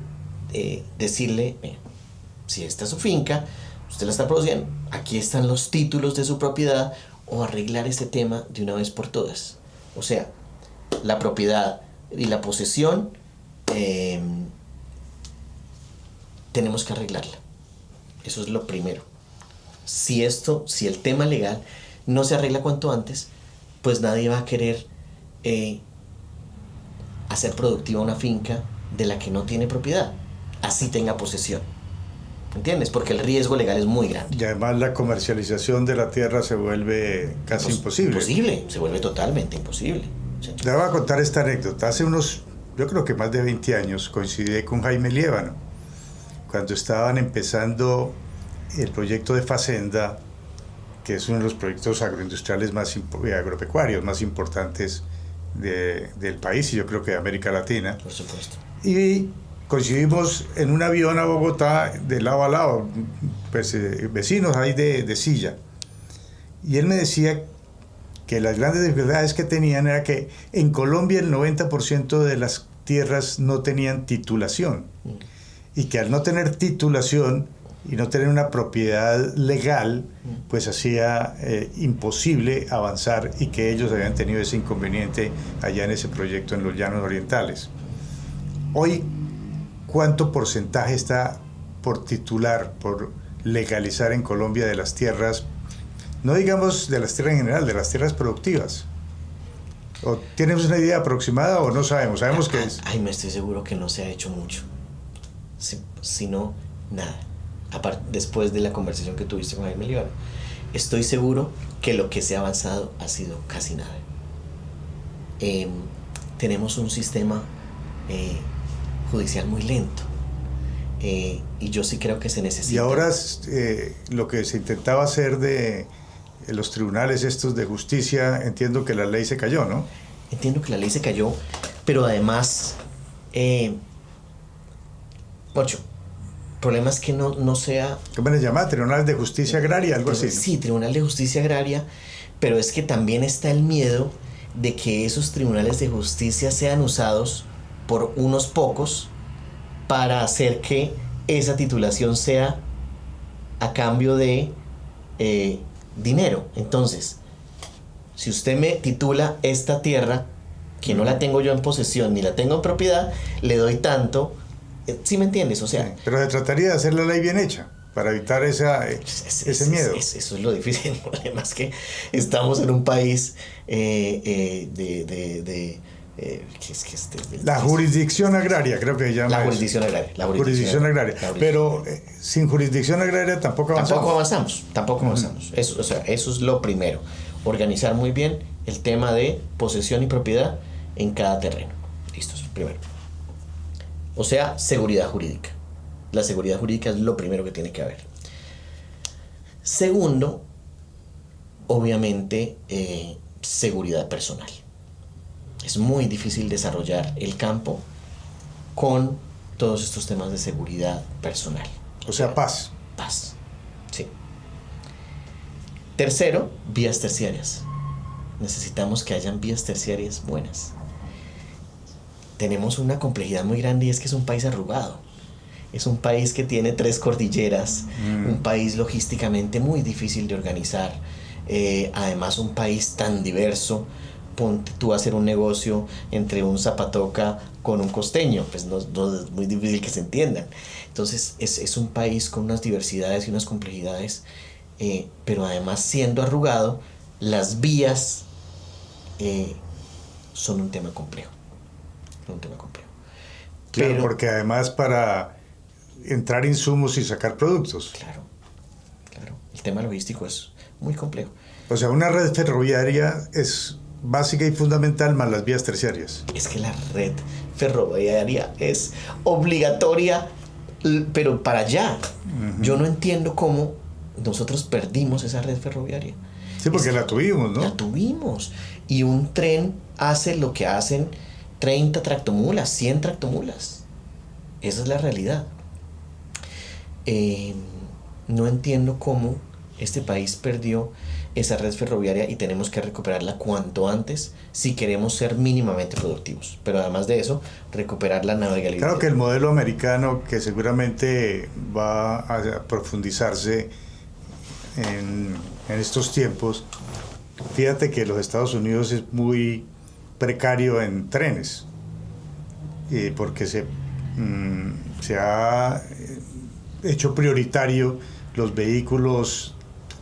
decirle, si esta es su finca, usted la está produciendo, aquí están los títulos de su propiedad, o arreglar ese tema de una vez por todas. O sea, la propiedad y la posesión tenemos que arreglarla. Eso es lo primero. Si el tema legal no se arregla cuanto antes, pues nadie va a querer hacer productiva una finca de la que no tiene propiedad, así tenga posesión. ¿Entiendes? Porque el riesgo legal es muy grande. Y además la comercialización de la tierra se vuelve casi imposible. Imposible, se vuelve totalmente imposible. Sí. Le voy a contar esta anécdota. Hace yo creo que más de 20 años, coincidí con Jaime Liébano, cuando estaban empezando el proyecto de Facenda, que es uno de los proyectos agroindustriales agropecuarios más importantes del país, y yo creo que de América Latina. Por supuesto. Y coincidimos en un avión a Bogotá, de lado a lado, pues, vecinos ahí de silla. Y él me decía que las grandes dificultades que tenían era que en Colombia el 90% de las tierras no tenían titulación. Y que al no tener titulación y no tener una propiedad legal, pues hacía imposible avanzar, y que ellos habían tenido ese inconveniente allá en ese proyecto en los Llanos Orientales. Hoy, ¿cuánto porcentaje está por titular, por legalizar en Colombia de las tierras, no digamos de las tierras en general, de las tierras productivas? ¿O tienes una idea aproximada o no sabemos? Sabemos que es... Ay, me estoy seguro que no se ha hecho mucho. Sino nada. Aparte, después de la conversación que tuviste con Jaime Liébano, estoy seguro que lo que se ha avanzado ha sido casi nada. Tenemos un sistema judicial muy lento, y yo sí creo que se necesita. Y ahora lo que se intentaba hacer de los tribunales estos de justicia, entiendo que la ley se cayó, ¿no? Entiendo que la ley se cayó, pero además, Pocho, el problema es que no sea... ¿Cómo les llama? ¿Tribunales de Justicia Agraria? Algo así, ¿no? Sí, Tribunal de Justicia Agraria, pero es que también está el miedo de que esos tribunales de justicia sean usados por unos pocos para hacer que esa titulación sea a cambio de dinero. Entonces, si usted me titula esta tierra, que no la tengo yo en posesión ni la tengo en propiedad, le doy tanto. ¿Sí me entiendes? O sea, sí, pero se trataría de hacer la ley bien hecha para evitar ese miedo. Eso es lo difícil. El problema es que estamos en un país la jurisdicción agraria, creo que se llama. La jurisdicción agraria. Jurisdicción agraria. Pero sin jurisdicción agraria tampoco avanzamos. Tampoco avanzamos. Eso es lo primero. Organizar muy bien el tema de posesión y propiedad en cada terreno. Listo, eso es primero. O sea, seguridad jurídica. La seguridad jurídica es lo primero que tiene que haber. Segundo, obviamente, seguridad personal. Es muy difícil desarrollar el campo con todos estos temas de seguridad personal. O sea, paz. Paz, sí. Tercero, vías terciarias. Necesitamos que hayan vías terciarias buenas. Tenemos una complejidad muy grande, y es que es un país arrugado. Es un país que tiene 3 cordilleras, un país logísticamente muy difícil de organizar, además un país tan diverso. Ponte tú a hacer un negocio entre un zapatoca con un costeño, pues no es muy difícil que se entiendan. Entonces es un país con unas diversidades y unas complejidades, pero además, siendo arrugado, las vías son un tema complejo. Claro, porque además para entrar insumos y sacar productos. Claro. El tema logístico es muy complejo. O sea, una red ferroviaria es básica y fundamental, más las vías terciarias. Es que la red ferroviaria es obligatoria, pero para allá. Yo no entiendo cómo nosotros perdimos esa red ferroviaria. Sí, porque la tuvimos, ¿no? La tuvimos. Y un tren hace lo que hacen 30 tractomulas, 100 tractomulas. Esa es la realidad. No entiendo cómo Este país perdió esa red ferroviaria y tenemos que recuperarla cuanto antes si queremos ser mínimamente productivos. Pero además de eso, recuperar la navegabilidad. Claro que el modelo americano, que seguramente va a profundizarse en estos tiempos, fíjate que los Estados Unidos es muy precario en trenes, porque se ha hecho prioritario los vehículos,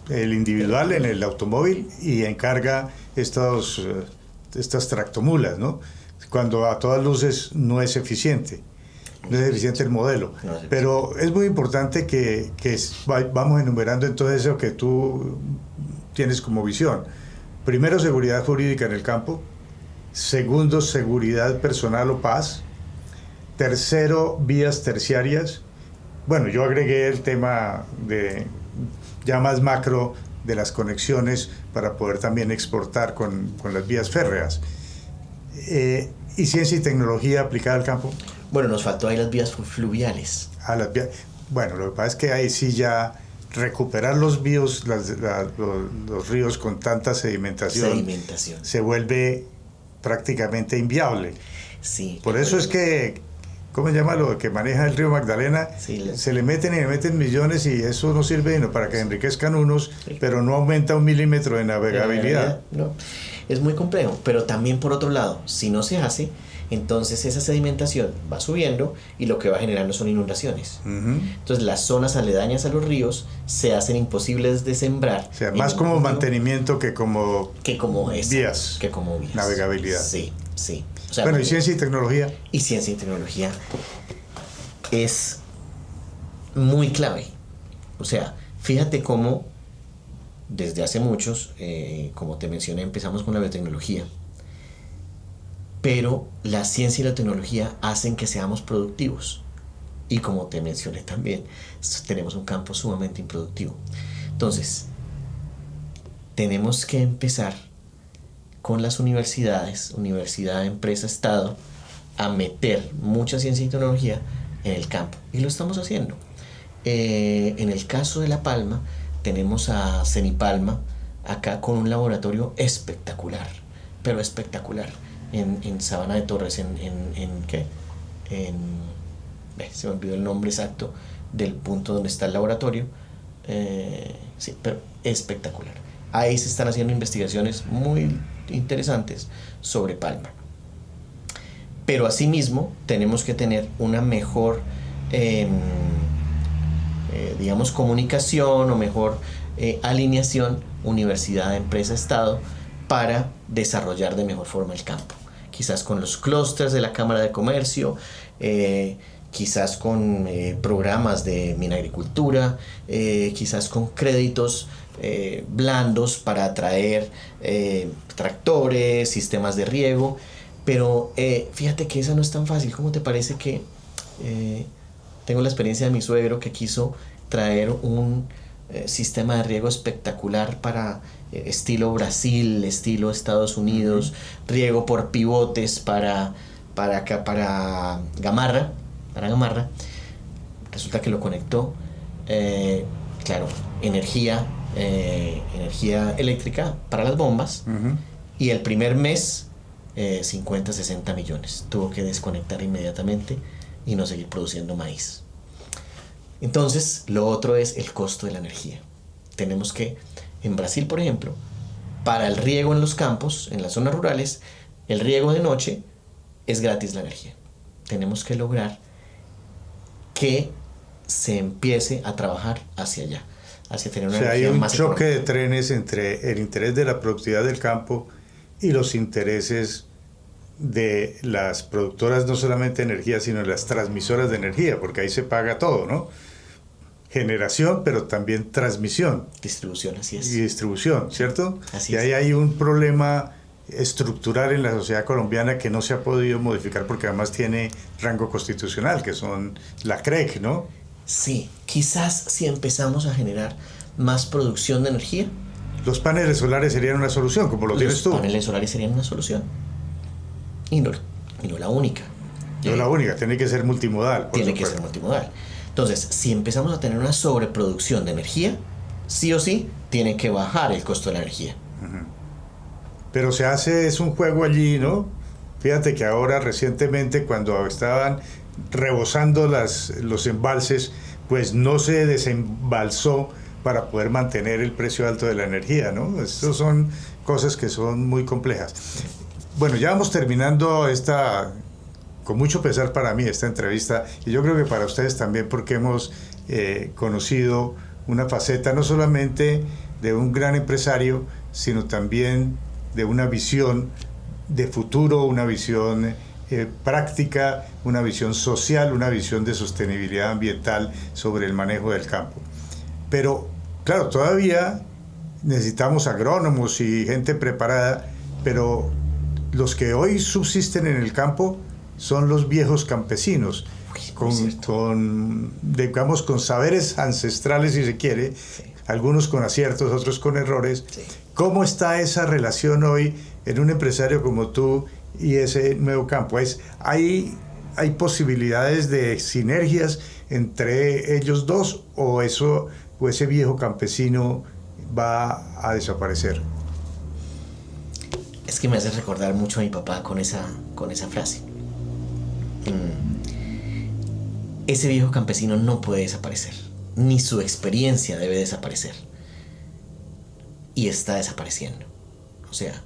el individual en el automóvil, y encarga estas tractomulas, ¿no? Cuando a todas luces no es eficiente. No es eficiente el modelo. Pero es muy importante que vamos enumerando entonces eso que tú tienes como visión. Primero, seguridad jurídica en el campo. Segundo, seguridad personal o paz. Tercero, vías terciarias. Bueno, yo agregué el tema de ya más macro de las conexiones para poder también exportar con las vías férreas. ¿Y ciencia y tecnología aplicada al campo? Bueno, nos faltó ahí las vías fluviales. Bueno, lo que pasa es que ahí sí ya recuperar los ríos, los ríos con tanta sedimentación se vuelve prácticamente inviable. Sí. Por eso es que, ¿cómo se llama lo que maneja el río Magdalena? Sí, se le meten y le meten millones y eso no sirve sino para que enriquezcan unos, sí, pero no aumenta 1 milímetro de navegabilidad. No, es muy complejo, pero también por otro lado, si no se hace, entonces esa sedimentación va subiendo y lo que va generando son inundaciones. Entonces las zonas aledañas a los ríos se hacen imposibles de sembrar. O sea, más como mantenimiento que como vías. Navegabilidad. Sí, sí. O sea, bueno, ¿y ciencia y tecnología? Y ciencia y tecnología es muy clave. O sea, fíjate cómo desde hace muchos, como te mencioné, empezamos con la biotecnología. Pero la ciencia y la tecnología hacen que seamos productivos. Y como te mencioné también, tenemos un campo sumamente improductivo. Entonces, tenemos que empezar con las universidades, universidad, empresa, estado, a meter mucha ciencia y tecnología en el campo. Y lo estamos haciendo. En el caso de La Palma, tenemos a Cenipalma acá con un laboratorio espectacular, pero espectacular. En Sabana de Torres, se me olvidó el nombre exacto del punto donde está el laboratorio, sí, pero espectacular. Ahí se están haciendo investigaciones muy interesantes sobre Palma. Pero asimismo tenemos que tener una mejor, digamos, comunicación o mejor alineación universidad, empresa, estado para desarrollar de mejor forma el campo. Quizás con los clústeres de la Cámara de Comercio, quizás con programas de minagricultura, quizás con créditos blandos para atraer tractores, sistemas de riego. Pero fíjate que esa no es tan fácil. ¿Cómo te parece que tengo la experiencia de mi suegro que quiso traer un sistema de riego espectacular para estilo Brasil, estilo Estados Unidos, riego por pivotes para Gamarra, resulta que lo conectó, claro, energía eléctrica para las bombas, y el primer mes 50, 60 millones, tuvo que desconectar inmediatamente y no seguir produciendo maíz. Entonces, lo otro es el costo de la energía. Tenemos que, en Brasil, por ejemplo, para el riego en los campos, en las zonas rurales, el riego de noche es gratis la energía. Tenemos que lograr que se empiece a trabajar hacia allá, hacia tener una energía más económica. Hay un choque de trenes entre el interés de la productividad del campo y los intereses de las productoras, no solamente de energía, sino de las transmisoras de energía, porque ahí se paga todo, ¿no? Generación, pero también transmisión. Distribución, así es. Y distribución, ¿cierto? Así y ahí es. hay un problema estructural en la sociedad colombiana que no se ha podido modificar porque además tiene rango constitucional, que son la CREC, ¿no? Sí, quizás si empezamos a generar más producción de energía. Los paneles solares serían una solución, como lo tienes tú. Los paneles solares serían una solución. Y no la única. No la única, tiene que ser multimodal. Tiene que ser multimodal. Entonces, si empezamos a tener una sobreproducción de energía, sí o sí tiene que bajar el costo de la energía. Pero es un juego allí, ¿no? Fíjate que ahora recientemente cuando estaban rebosando los embalses, pues no se desembalsó para poder mantener el precio alto de la energía, ¿no? Esas son cosas que son muy complejas. Bueno, ya vamos terminando con mucho pesar para mí, esta entrevista, y yo creo que para ustedes también, porque hemos conocido una faceta no solamente de un gran empresario, sino también de una visión de futuro, una visión práctica, una visión social, una visión de sostenibilidad ambiental sobre el manejo del campo. Pero, claro, todavía necesitamos agrónomos y gente preparada, pero los que hoy subsisten en el campo son los viejos campesinos, digamos, con saberes ancestrales, si se quiere, sí. Algunos con aciertos, otros con errores. Sí. ¿Cómo está esa relación hoy en un empresario como tú y ese nuevo campo? ¿Hay posibilidades de sinergias entre ellos dos o ese viejo campesino va a desaparecer? Es que me hace recordar mucho a mi papá con esa frase. Ese viejo campesino no puede desaparecer, ni su experiencia debe desaparecer. Y está desapareciendo. O sea,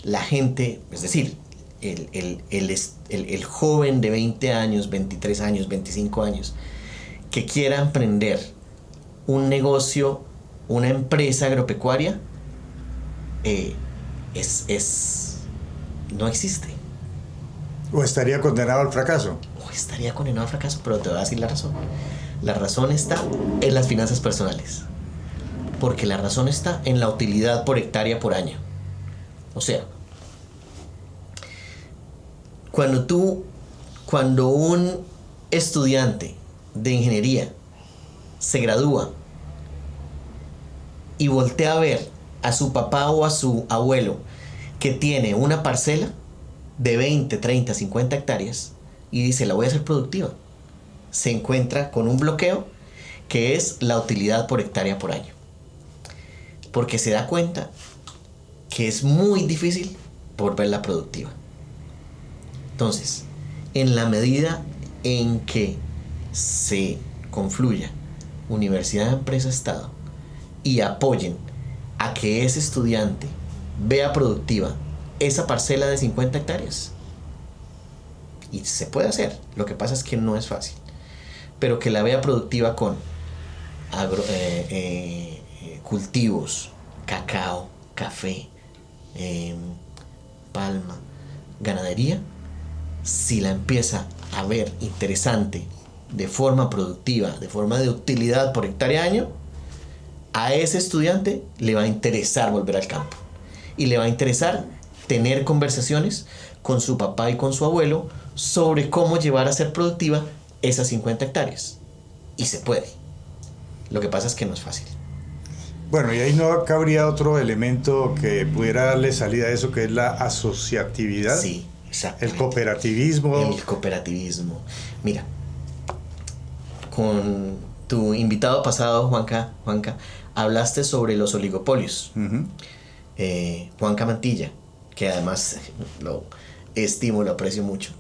la gente, es decir, el joven de 20 años, 23 años, 25 años, que quiera emprender un negocio, una empresa agropecuaria, no existe. ¿O estaría condenado al fracaso? Estaría condenado al fracaso, pero te voy a decir la razón. La razón está en las finanzas personales. Porque la razón está en la utilidad por hectárea por año. O sea, cuando un estudiante de ingeniería se gradúa y voltea a ver a su papá o a su abuelo que tiene una parcela de 20, 30, 50 hectáreas, y dice, la voy a hacer productiva, se encuentra con un bloqueo que es la utilidad por hectárea por año. Porque se da cuenta que es muy difícil volverla productiva. Entonces, en la medida en que se confluya universidad, empresa, Estado y apoyen a que ese estudiante vea productiva esa parcela de 50 hectáreas, y se puede hacer, lo que pasa es que no es fácil, pero que la vea productiva con cultivos, cacao, café, palma, ganadería, si la empieza a ver interesante de forma productiva, de forma de utilidad por hectárea año, a ese estudiante le va a interesar volver al campo y le va a interesar tener conversaciones con su papá y con su abuelo sobre cómo llevar a ser productiva esas 50 hectáreas. Y se puede. Lo que pasa es que no es fácil. Bueno, y ahí no cabría otro elemento que pudiera darle salida a eso, que es la asociatividad. Sí, exacto. El cooperativismo. El cooperativismo. Mira, con tu invitado pasado, Juanca, hablaste sobre los oligopolios. Uh-huh. Juanca Mantilla, que además lo estimo, lo aprecio mucho.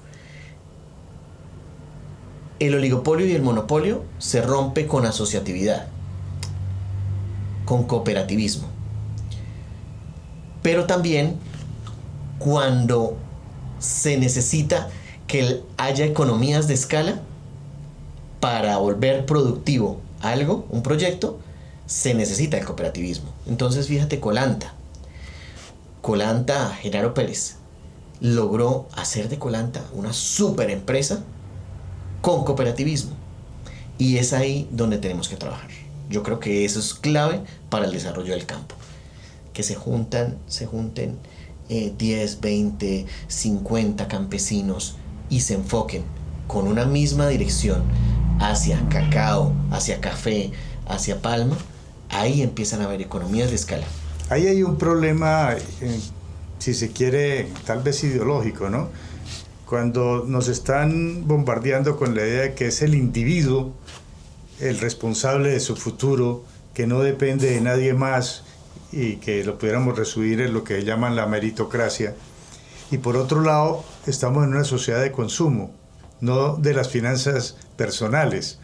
El oligopolio y el monopolio se rompe con asociatividad, con cooperativismo. Pero también cuando se necesita que haya economías de escala para volver productivo algo, un proyecto, se necesita el cooperativismo. Entonces fíjate, Colanta, Genaro Pérez, logró hacer de Colanta una super empresa con cooperativismo. Y es ahí donde tenemos que trabajar. Yo creo que eso es clave para el desarrollo del campo. Que se junten 10, 20, 50 campesinos y se enfoquen con una misma dirección hacia cacao, hacia café, hacia palma. Ahí empiezan a haber economías de escala. Ahí hay un problema, si se quiere, tal vez ideológico, ¿no? Cuando nos están bombardeando con la idea de que es el individuo el responsable de su futuro que no depende de nadie más y que lo pudiéramos resumir en lo que llaman la meritocracia. Y por otro lado, estamos en una sociedad de consumo, no de las finanzas personales,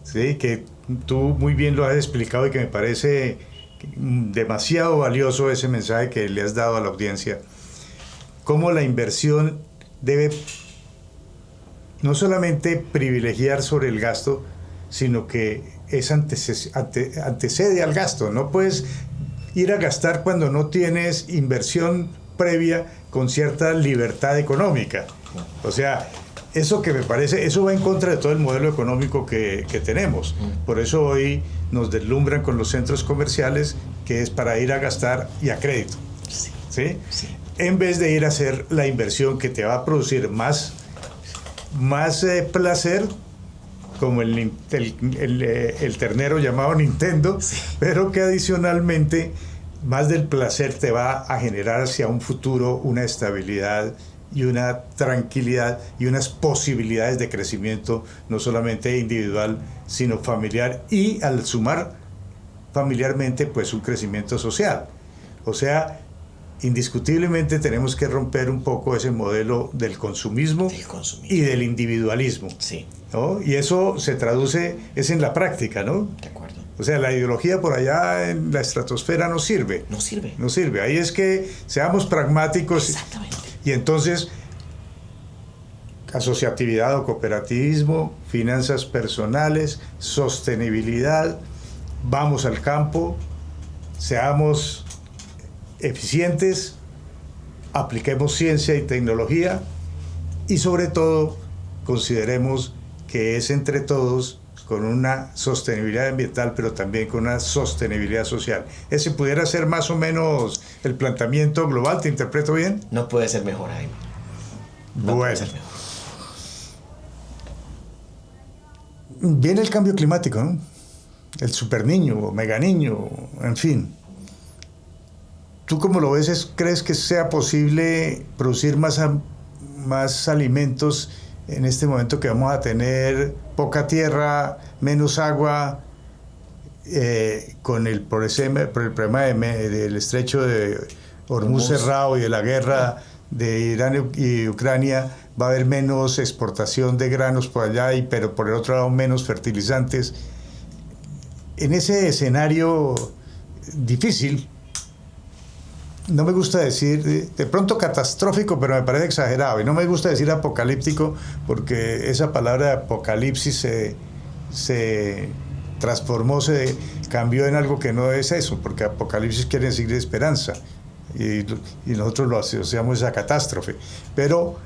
¿sí? Que tú muy bien lo has explicado y que me parece demasiado valioso ese mensaje que le has dado a la audiencia. Cómo la inversión debe no solamente privilegiar sobre el gasto, sino que antecede al gasto. No puedes ir a gastar cuando no tienes inversión previa con cierta libertad económica. O sea, eso que me parece, eso va en contra de todo el modelo económico que tenemos. Por eso hoy nos deslumbran con los centros comerciales, que es para ir a gastar y a crédito. Sí. ¿Sí? Sí. En vez de ir a hacer la inversión que te va a producir más placer, como el ternero llamado Nintendo, sí, pero que adicionalmente más del placer te va a generar hacia un futuro una estabilidad y una tranquilidad y unas posibilidades de crecimiento, no solamente individual, sino familiar, y al sumar familiarmente, pues un crecimiento social. O sea, indiscutiblemente tenemos que romper un poco ese modelo del consumismo y del individualismo. Sí. ¿No? Y eso se traduce, es en la práctica, ¿no? De acuerdo. O sea, la ideología por allá en la estratosfera no sirve. No sirve. No sirve. Ahí es que seamos pragmáticos. Exactamente. Y entonces, asociatividad o cooperativismo, finanzas personales, sostenibilidad, vamos al campo, seamos eficientes, apliquemos ciencia y tecnología y sobre todo consideremos que es entre todos con una sostenibilidad ambiental, pero también con una sostenibilidad social. Ese pudiera ser más o menos el planteamiento global. ¿Te interpreto bien? No puede ser mejor, Jaime. No puede ser mejor. Viene el cambio climático, ¿no? El superniño o meganiño, en fin. ¿Tú cómo lo ves? ¿Crees que sea posible producir más alimentos en este momento que vamos a tener poca tierra, menos agua, por el problema del estrecho de Hormuz cerrado y de la guerra de Irán y Ucrania? Va a haber menos exportación de granos por allá, pero por el otro lado menos fertilizantes. En ese escenario difícil, no me gusta decir, de pronto catastrófico, pero me parece exagerado, y no me gusta decir apocalíptico, porque esa palabra de apocalipsis se transformó, se cambió en algo que no es eso, porque apocalipsis quiere decir esperanza, y nosotros lo asociamos a catástrofe. Pero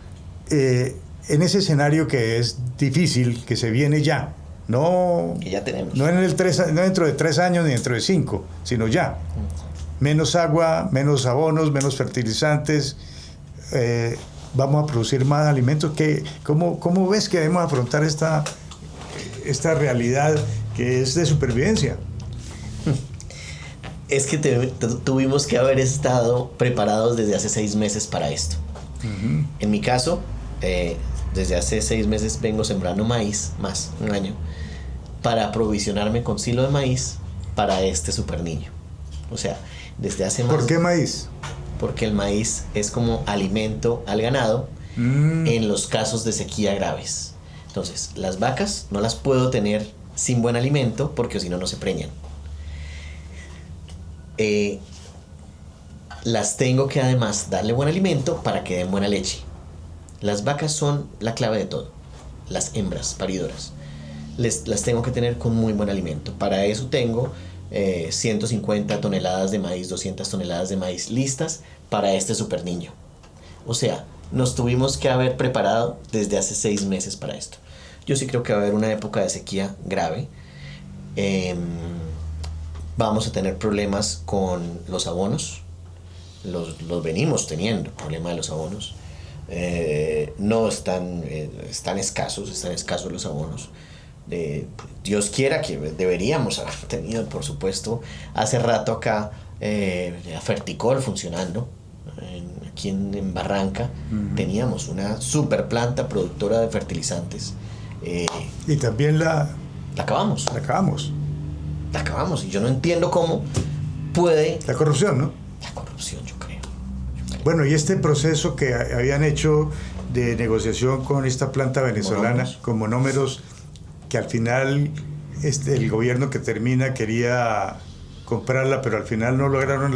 en ese escenario que es difícil, que se viene ya, que ya tenemos. No dentro de 3 años ni dentro de 5, sino ya. Menos agua, menos abonos, menos fertilizantes, vamos a producir más alimentos. ¿Cómo ves que debemos afrontar esta realidad que es de supervivencia? Es que tuvimos que haber estado preparados desde hace 6 meses para esto. Uh-huh. En mi caso, desde hace 6 meses vengo sembrando maíz, más un año, para aprovisionarme con silo de maíz para este superniño. O sea, desde hace más... ¿Por qué maíz? Porque el maíz es como alimento al ganado en los casos de sequía graves. Entonces, las vacas no las puedo tener sin buen alimento porque si no, no se preñan. Las tengo que además darle buen alimento para que den buena leche. Las vacas son la clave de todo. Las hembras paridoras. Las tengo que tener con muy buen alimento. Para eso tengo 150 toneladas de maíz, 200 toneladas de maíz listas para este superniño. O sea, nos tuvimos que haber preparado desde hace 6 meses para esto. Yo sí creo que va a haber una época de sequía grave. Vamos a tener problemas con los abonos. Los venimos teniendo, el problema de los abonos. No están escasos los abonos. Dios quiera que deberíamos haber tenido, por supuesto, hace rato acá a Ferticol funcionando. Aquí en Barranca teníamos una super planta productora de fertilizantes. Y también la acabamos. la acabamos. Y yo no entiendo cómo puede... La corrupción, ¿no? La corrupción, yo creo. Bueno, y este proceso que habían hecho de negociación con esta planta venezolana, con monómeros, que al final el gobierno que termina quería comprarla, pero al final no lograron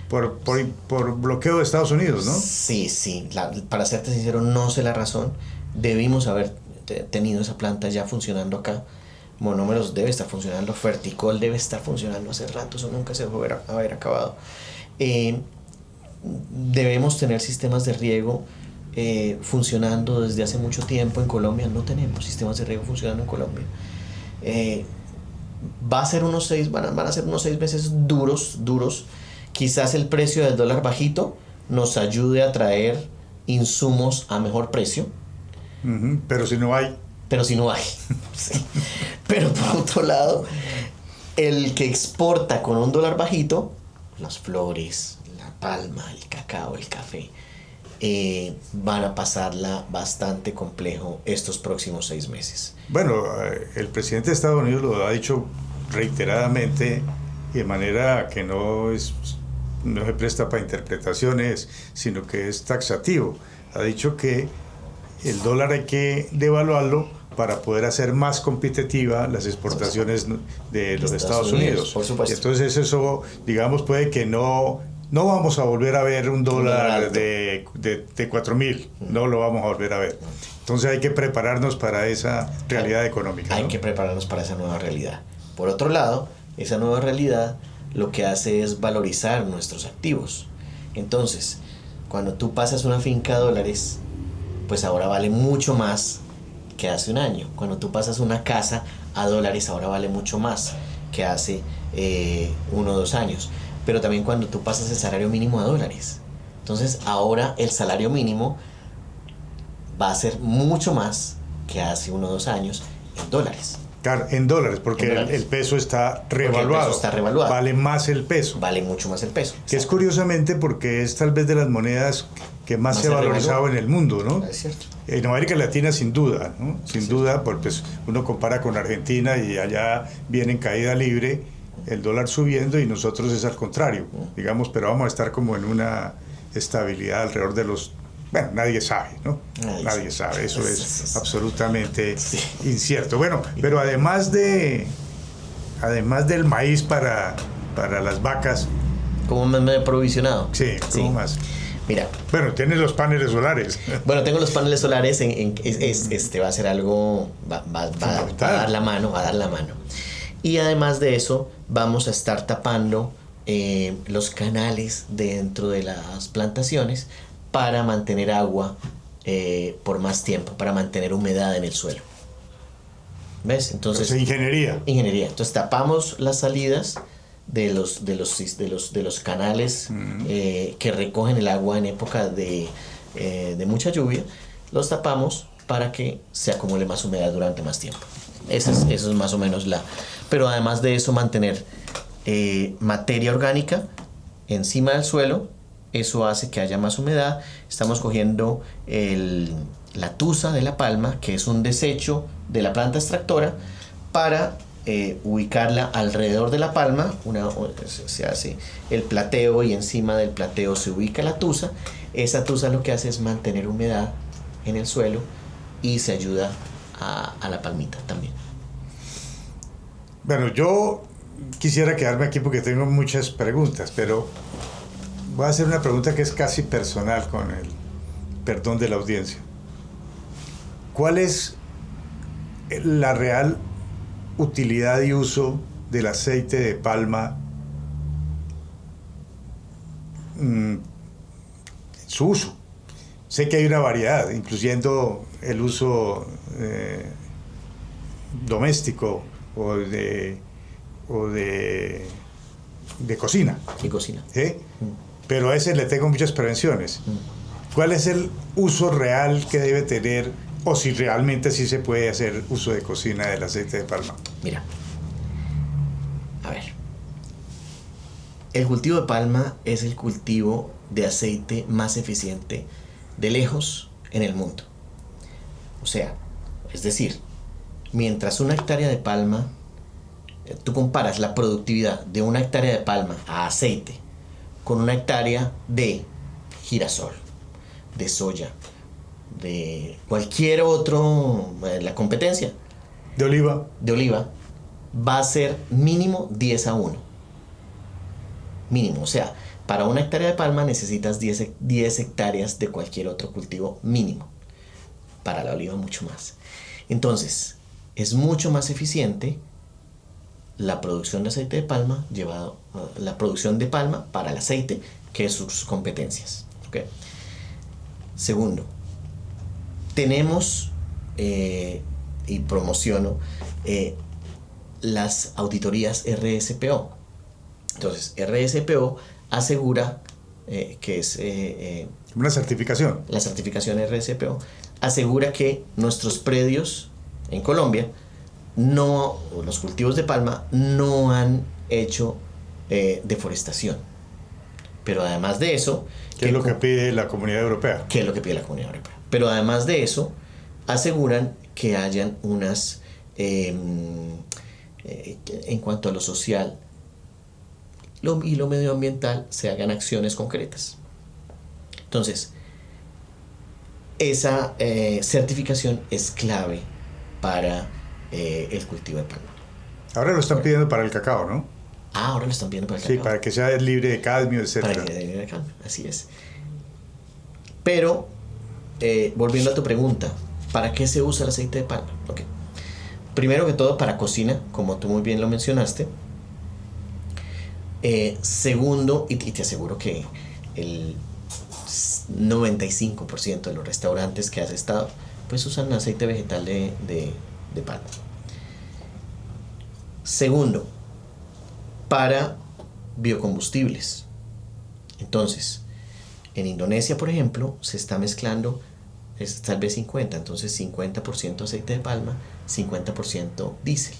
por bloqueo de Estados Unidos, ¿no? Sí, para serte sincero, no sé la razón. Debimos haber tenido esa planta ya funcionando acá. Monómeros debe estar funcionando, Ferticol debe estar funcionando hace rato, eso nunca se debe haber acabado. Debemos tener sistemas de riego funcionando desde hace mucho tiempo. En Colombia no tenemos sistemas de riego funcionando en Colombia. Van a ser unos 6 meses duros. Quizás el precio del dólar bajito nos ayude a traer insumos a mejor precio. Pero si no hay. Sí. Pero por otro lado, el que exporta con un dólar bajito, las flores, la palma, el cacao, el café, van a pasarla bastante complejo estos próximos 6 meses. Bueno, el presidente de Estados Unidos lo ha dicho reiteradamente y de manera que no se presta para interpretaciones, sino que es taxativo. Ha dicho que el dólar hay que devaluarlo para poder hacer más competitiva las exportaciones de los Estados Unidos. Por supuesto. Y entonces eso, digamos, puede que no vamos a volver a ver un dólar de 4.000, no lo vamos a volver a ver. Entonces hay que prepararnos para esa realidad económica. Hay que prepararnos para esa nueva realidad. Por otro lado, esa nueva realidad lo que hace es valorizar nuestros activos. Entonces, cuando tú pasas una finca a dólares, pues ahora vale mucho más que hace un año. Cuando tú pasas una casa a dólares, ahora vale mucho más que hace 1 o 2 años. Pero también cuando tú pasas el salario mínimo a dólares. Entonces ahora el salario mínimo va a ser mucho más que hace 1 o 2 años en dólares. Claro, en dólares, porque el peso está revaluado. Vale más el peso. Vale mucho más el peso. Que es curiosamente porque es tal vez de las monedas que más se ha valorizado en el mundo, ¿no? Es cierto. En América Latina sin duda, ¿no? Sin duda, porque pues, uno compara con Argentina y allá viene en caída libre el dólar subiendo y nosotros es al contrario, digamos, pero vamos a estar como en una estabilidad alrededor de los... Bueno, nadie sabe, ¿no? Nadie sabe, eso es absolutamente incierto. Bueno, pero además del maíz para las vacas... ¿Cómo me he provisionado? Sí, ¿cómo más? Mira. Bueno, tienes los paneles solares. Bueno, tengo los paneles solares, va a ser algo, va a dar la mano, Y además de eso, vamos a estar tapando los canales dentro de las plantaciones para mantener agua por más tiempo, para mantener humedad en el suelo. ¿Ves? Entonces, ingeniería. Entonces tapamos las salidas de los canales que recogen el agua en época de mucha lluvia, los tapamos para que se acumule más humedad durante más tiempo. Eso es más o menos pero además de eso, mantener materia orgánica encima del suelo. Eso hace que haya más humedad. Estamos cogiendo la tusa de la palma, que es un desecho de la planta extractora, para ubicarla alrededor de la palma. Se hace el plateo y encima del plateo se ubica la tusa. Esa tusa lo que hace es mantener humedad en el suelo y se ayuda a la palmita también. Bueno, yo quisiera quedarme aquí porque tengo muchas preguntas, pero voy a hacer una pregunta que es casi personal, con el perdón de la audiencia. ¿Cuál es la real utilidad y uso del aceite de palma? Su uso. Sé que hay una variedad, incluyendo el uso doméstico o de cocina. Y cocina. ¿Sí? Pero a ese le tengo muchas prevenciones. ¿Cuál es el uso real que debe tener, o si realmente sí se puede hacer uso de cocina del aceite de palma? Mira, a ver, el cultivo de palma es el cultivo de aceite más eficiente de lejos en el mundo. O sea, es decir, mientras 1 hectárea de palma tú comparas la productividad de una hectárea de palma a aceite con una hectárea de girasol, de soya, de cualquier otro, la competencia De oliva. de oliva, va a ser mínimo 10-1. Mínimo, o sea, para una hectárea de palma necesitas 10 hectáreas de cualquier otro cultivo mínimo. Para la oliva mucho más. Entonces, es mucho más eficiente la producción de aceite de palma la producción de palma para el aceite que sus competencias. ¿Okay? Segundo, tenemos y promociono las auditorías RSPO. Entonces, RSPO asegura que es Una certificación. la certificación RSPO, asegura que nuestros predios en Colombia, los cultivos de palma no han hecho deforestación. Pero además de eso... ¿Qué es lo que pide la Comunidad Europea? ¿Qué es lo que pide la Comunidad Europea? Pero además de eso, aseguran que hayan unas... en cuanto a lo social y lo medioambiental, se hagan acciones concretas. Entonces, esa certificación es clave para el cultivo de palma. Ahora lo están pidiendo para el cacao, ¿no? Ahora lo están pidiendo para el Sí, cacao. para que sea libre de cadmio, etc. Para que sea libre de cadmio, así es. Pero, volviendo a tu pregunta, ¿para qué se usa el aceite de palma? Okay. Primero que todo, para cocina, como tú muy bien lo mencionaste. Segundo, y te aseguro que el 95% de los restaurantes que has estado, pues usan aceite vegetal de palma. Segundo, para biocombustibles. Entonces, en Indonesia, por ejemplo, se está mezclando, es tal vez 50, entonces 50% aceite de palma, 50% diésel.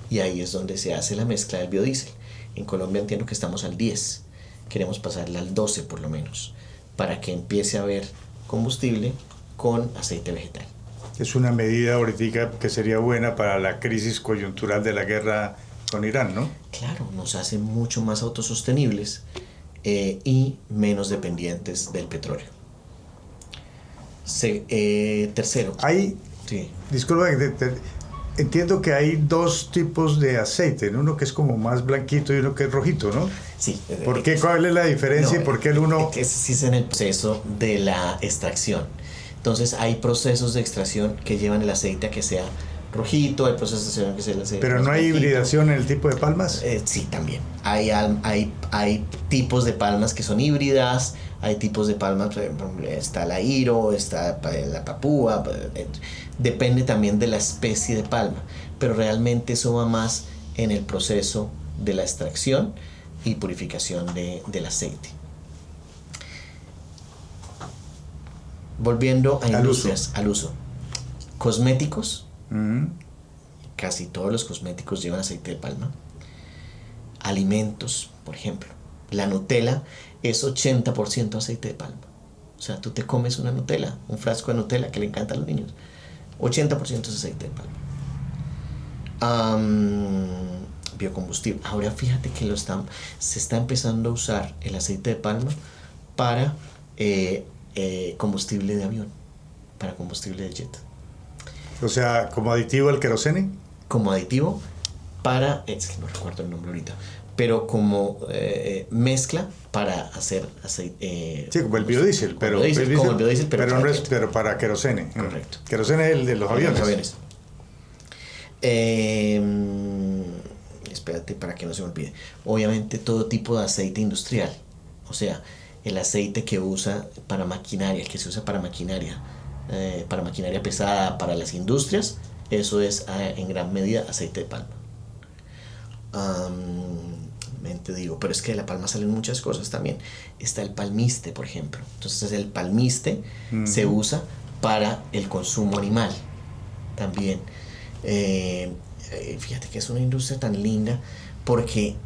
Y ahí es donde se hace la mezcla del biodiesel. En Colombia entiendo que estamos al 10, queremos pasarle al 12 por lo menos, para que empiece a haber combustible con aceite vegetal. Es una medida ahorita que sería buena para la crisis coyuntural de la guerra con Irán, ¿no? Claro, nos hace mucho más autosostenibles y menos dependientes del petróleo. Tercero. Sí. Disculpa, entiendo que hay dos tipos de aceite, ¿no? Uno que es como más blanquito y uno que es rojito, ¿no? Sí. ¿Por qué? ¿Cuál es la diferencia y por qué el uno...? Sí, es en el proceso de la extracción. Entonces hay procesos de extracción que llevan el aceite a que sea rojito, hay procesos de extracción que sea el aceite. ¿Pero no hay hibridación en el tipo de palmas? Sí, también. Hay tipos de palmas que son híbridas, hay tipos de palmas, por ejemplo, está la Iro, está la Papúa, depende también de la especie de palma, pero realmente eso va más en el proceso de la extracción y purificación del aceite. Volviendo a industrias, al uso. Cosméticos, casi todos los cosméticos llevan aceite de palma. Alimentos, por ejemplo. La Nutella es 80% aceite de palma. O sea, tú te comes una Nutella, un frasco de Nutella que le encanta a los niños. 80% es aceite de palma. Biocombustible. Ahora fíjate que se está empezando a usar el aceite de palma para combustible de avión, para combustible de jet. O sea, como aditivo al querosene. Como aditivo para, es que no recuerdo el nombre ahorita, pero como mezcla para hacer aceite. Sí, como el biodiesel, pero para querosene. Correcto. Querosene es el de los aviones. Espérate para que no se me olvide. Obviamente todo tipo de aceite industrial, o sea, el aceite que usa para maquinaria, que se usa para maquinaria pesada, para las industrias, eso es en gran medida aceite de palma. Te digo, pero es que de la palma salen muchas cosas también. Está el palmiste, por ejemplo. Entonces el palmiste se usa para el consumo animal también. Fíjate que es una industria tan linda porque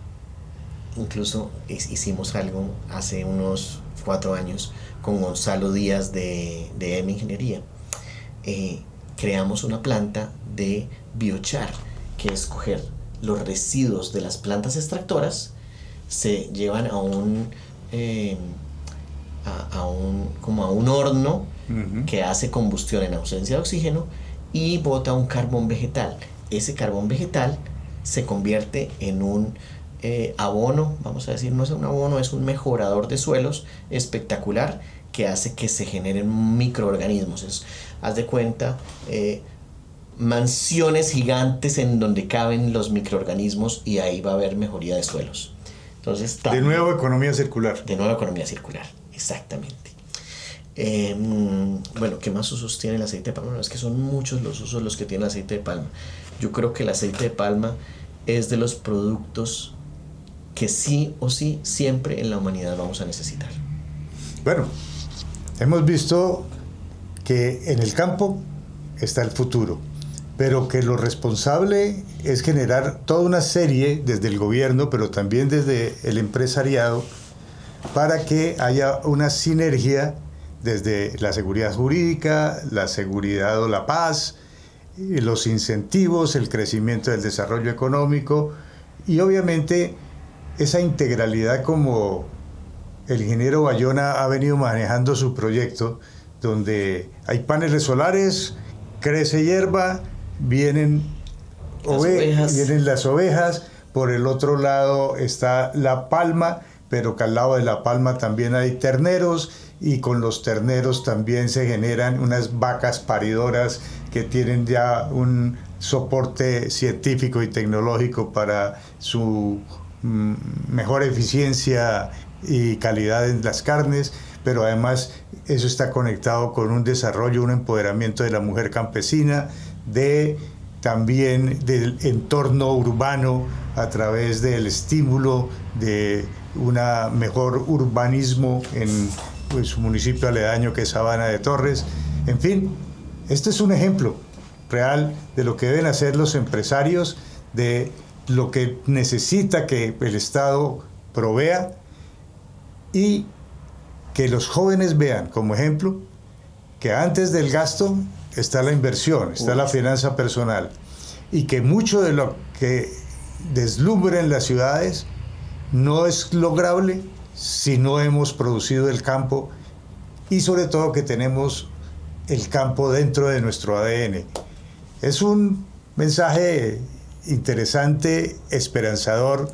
incluso hicimos algo hace unos 4 años con Gonzalo Díaz de EMA Ingeniería. Creamos una planta de biochar, que es coger los residuos de las plantas extractoras se llevan a un como a un horno que hace combustión en ausencia de oxígeno y bota un carbón vegetal. Ese carbón vegetal se convierte en un abono, vamos a decir, no es un abono, es un mejorador de suelos espectacular que hace que se generen microorganismos. Haz de cuenta, mansiones gigantes en donde caben los microorganismos, y ahí va a haber mejoría de suelos. Entonces, de nuevo economía circular. De nuevo economía circular, exactamente. Bueno, ¿qué más usos tiene el aceite de palma? No, es que son muchos los usos los que tiene el aceite de palma. Yo creo que el aceite de palma es de los productos que sí o sí siempre en la humanidad vamos a necesitar. Bueno, hemos visto que en el campo está el futuro, pero que lo responsable es generar toda una serie desde el gobierno, pero también desde el empresariado, para que haya una sinergia desde la seguridad jurídica, la seguridad o la paz, los incentivos, el crecimiento del desarrollo económico y obviamente esa integralidad como el ingeniero Bayona ha venido manejando su proyecto, donde hay paneles solares, crece hierba, vienen las ovejas, por el otro lado está la palma, pero que al lado de la palma también hay terneros, y con los terneros también se generan unas vacas paridoras que tienen ya un soporte científico y tecnológico para su mejor eficiencia y calidad en las carnes, pero además eso está conectado con un desarrollo, un empoderamiento de la mujer campesina, también del entorno urbano a través del estímulo de un mejor urbanismo en su municipio aledaño que es Sabana de Torres. En fin, este es un ejemplo real de lo que deben hacer los empresarios, de lo que necesita que el Estado provea, y que los jóvenes vean como ejemplo que antes del gasto está la inversión, está la finanza personal, y que mucho de lo que deslumbra en las ciudades no es lograble si no hemos producido el campo, y sobre todo que tenemos el campo dentro de nuestro ADN. Es un mensaje interesante, esperanzador,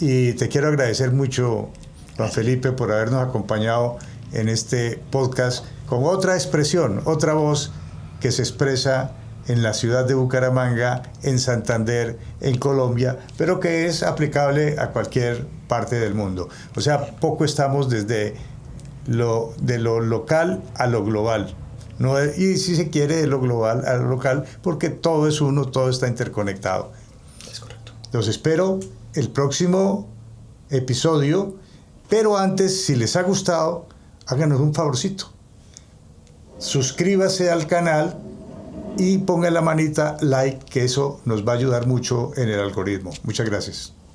y te quiero agradecer mucho, Juan Felipe, por habernos acompañado en este podcast con otra expresión, otra voz que se expresa en la ciudad de Bucaramanga, en Santander, en Colombia, pero que es aplicable a cualquier parte del mundo. O sea, poco estamos de lo local a lo global, ¿no? Y si se quiere, de lo global a lo local, porque todo es uno, todo está interconectado. Es correcto. Los espero el próximo episodio, pero antes, si les ha gustado, háganos un favorcito. Suscríbase al canal y ponga la manita like, que eso nos va a ayudar mucho en el algoritmo. Muchas gracias.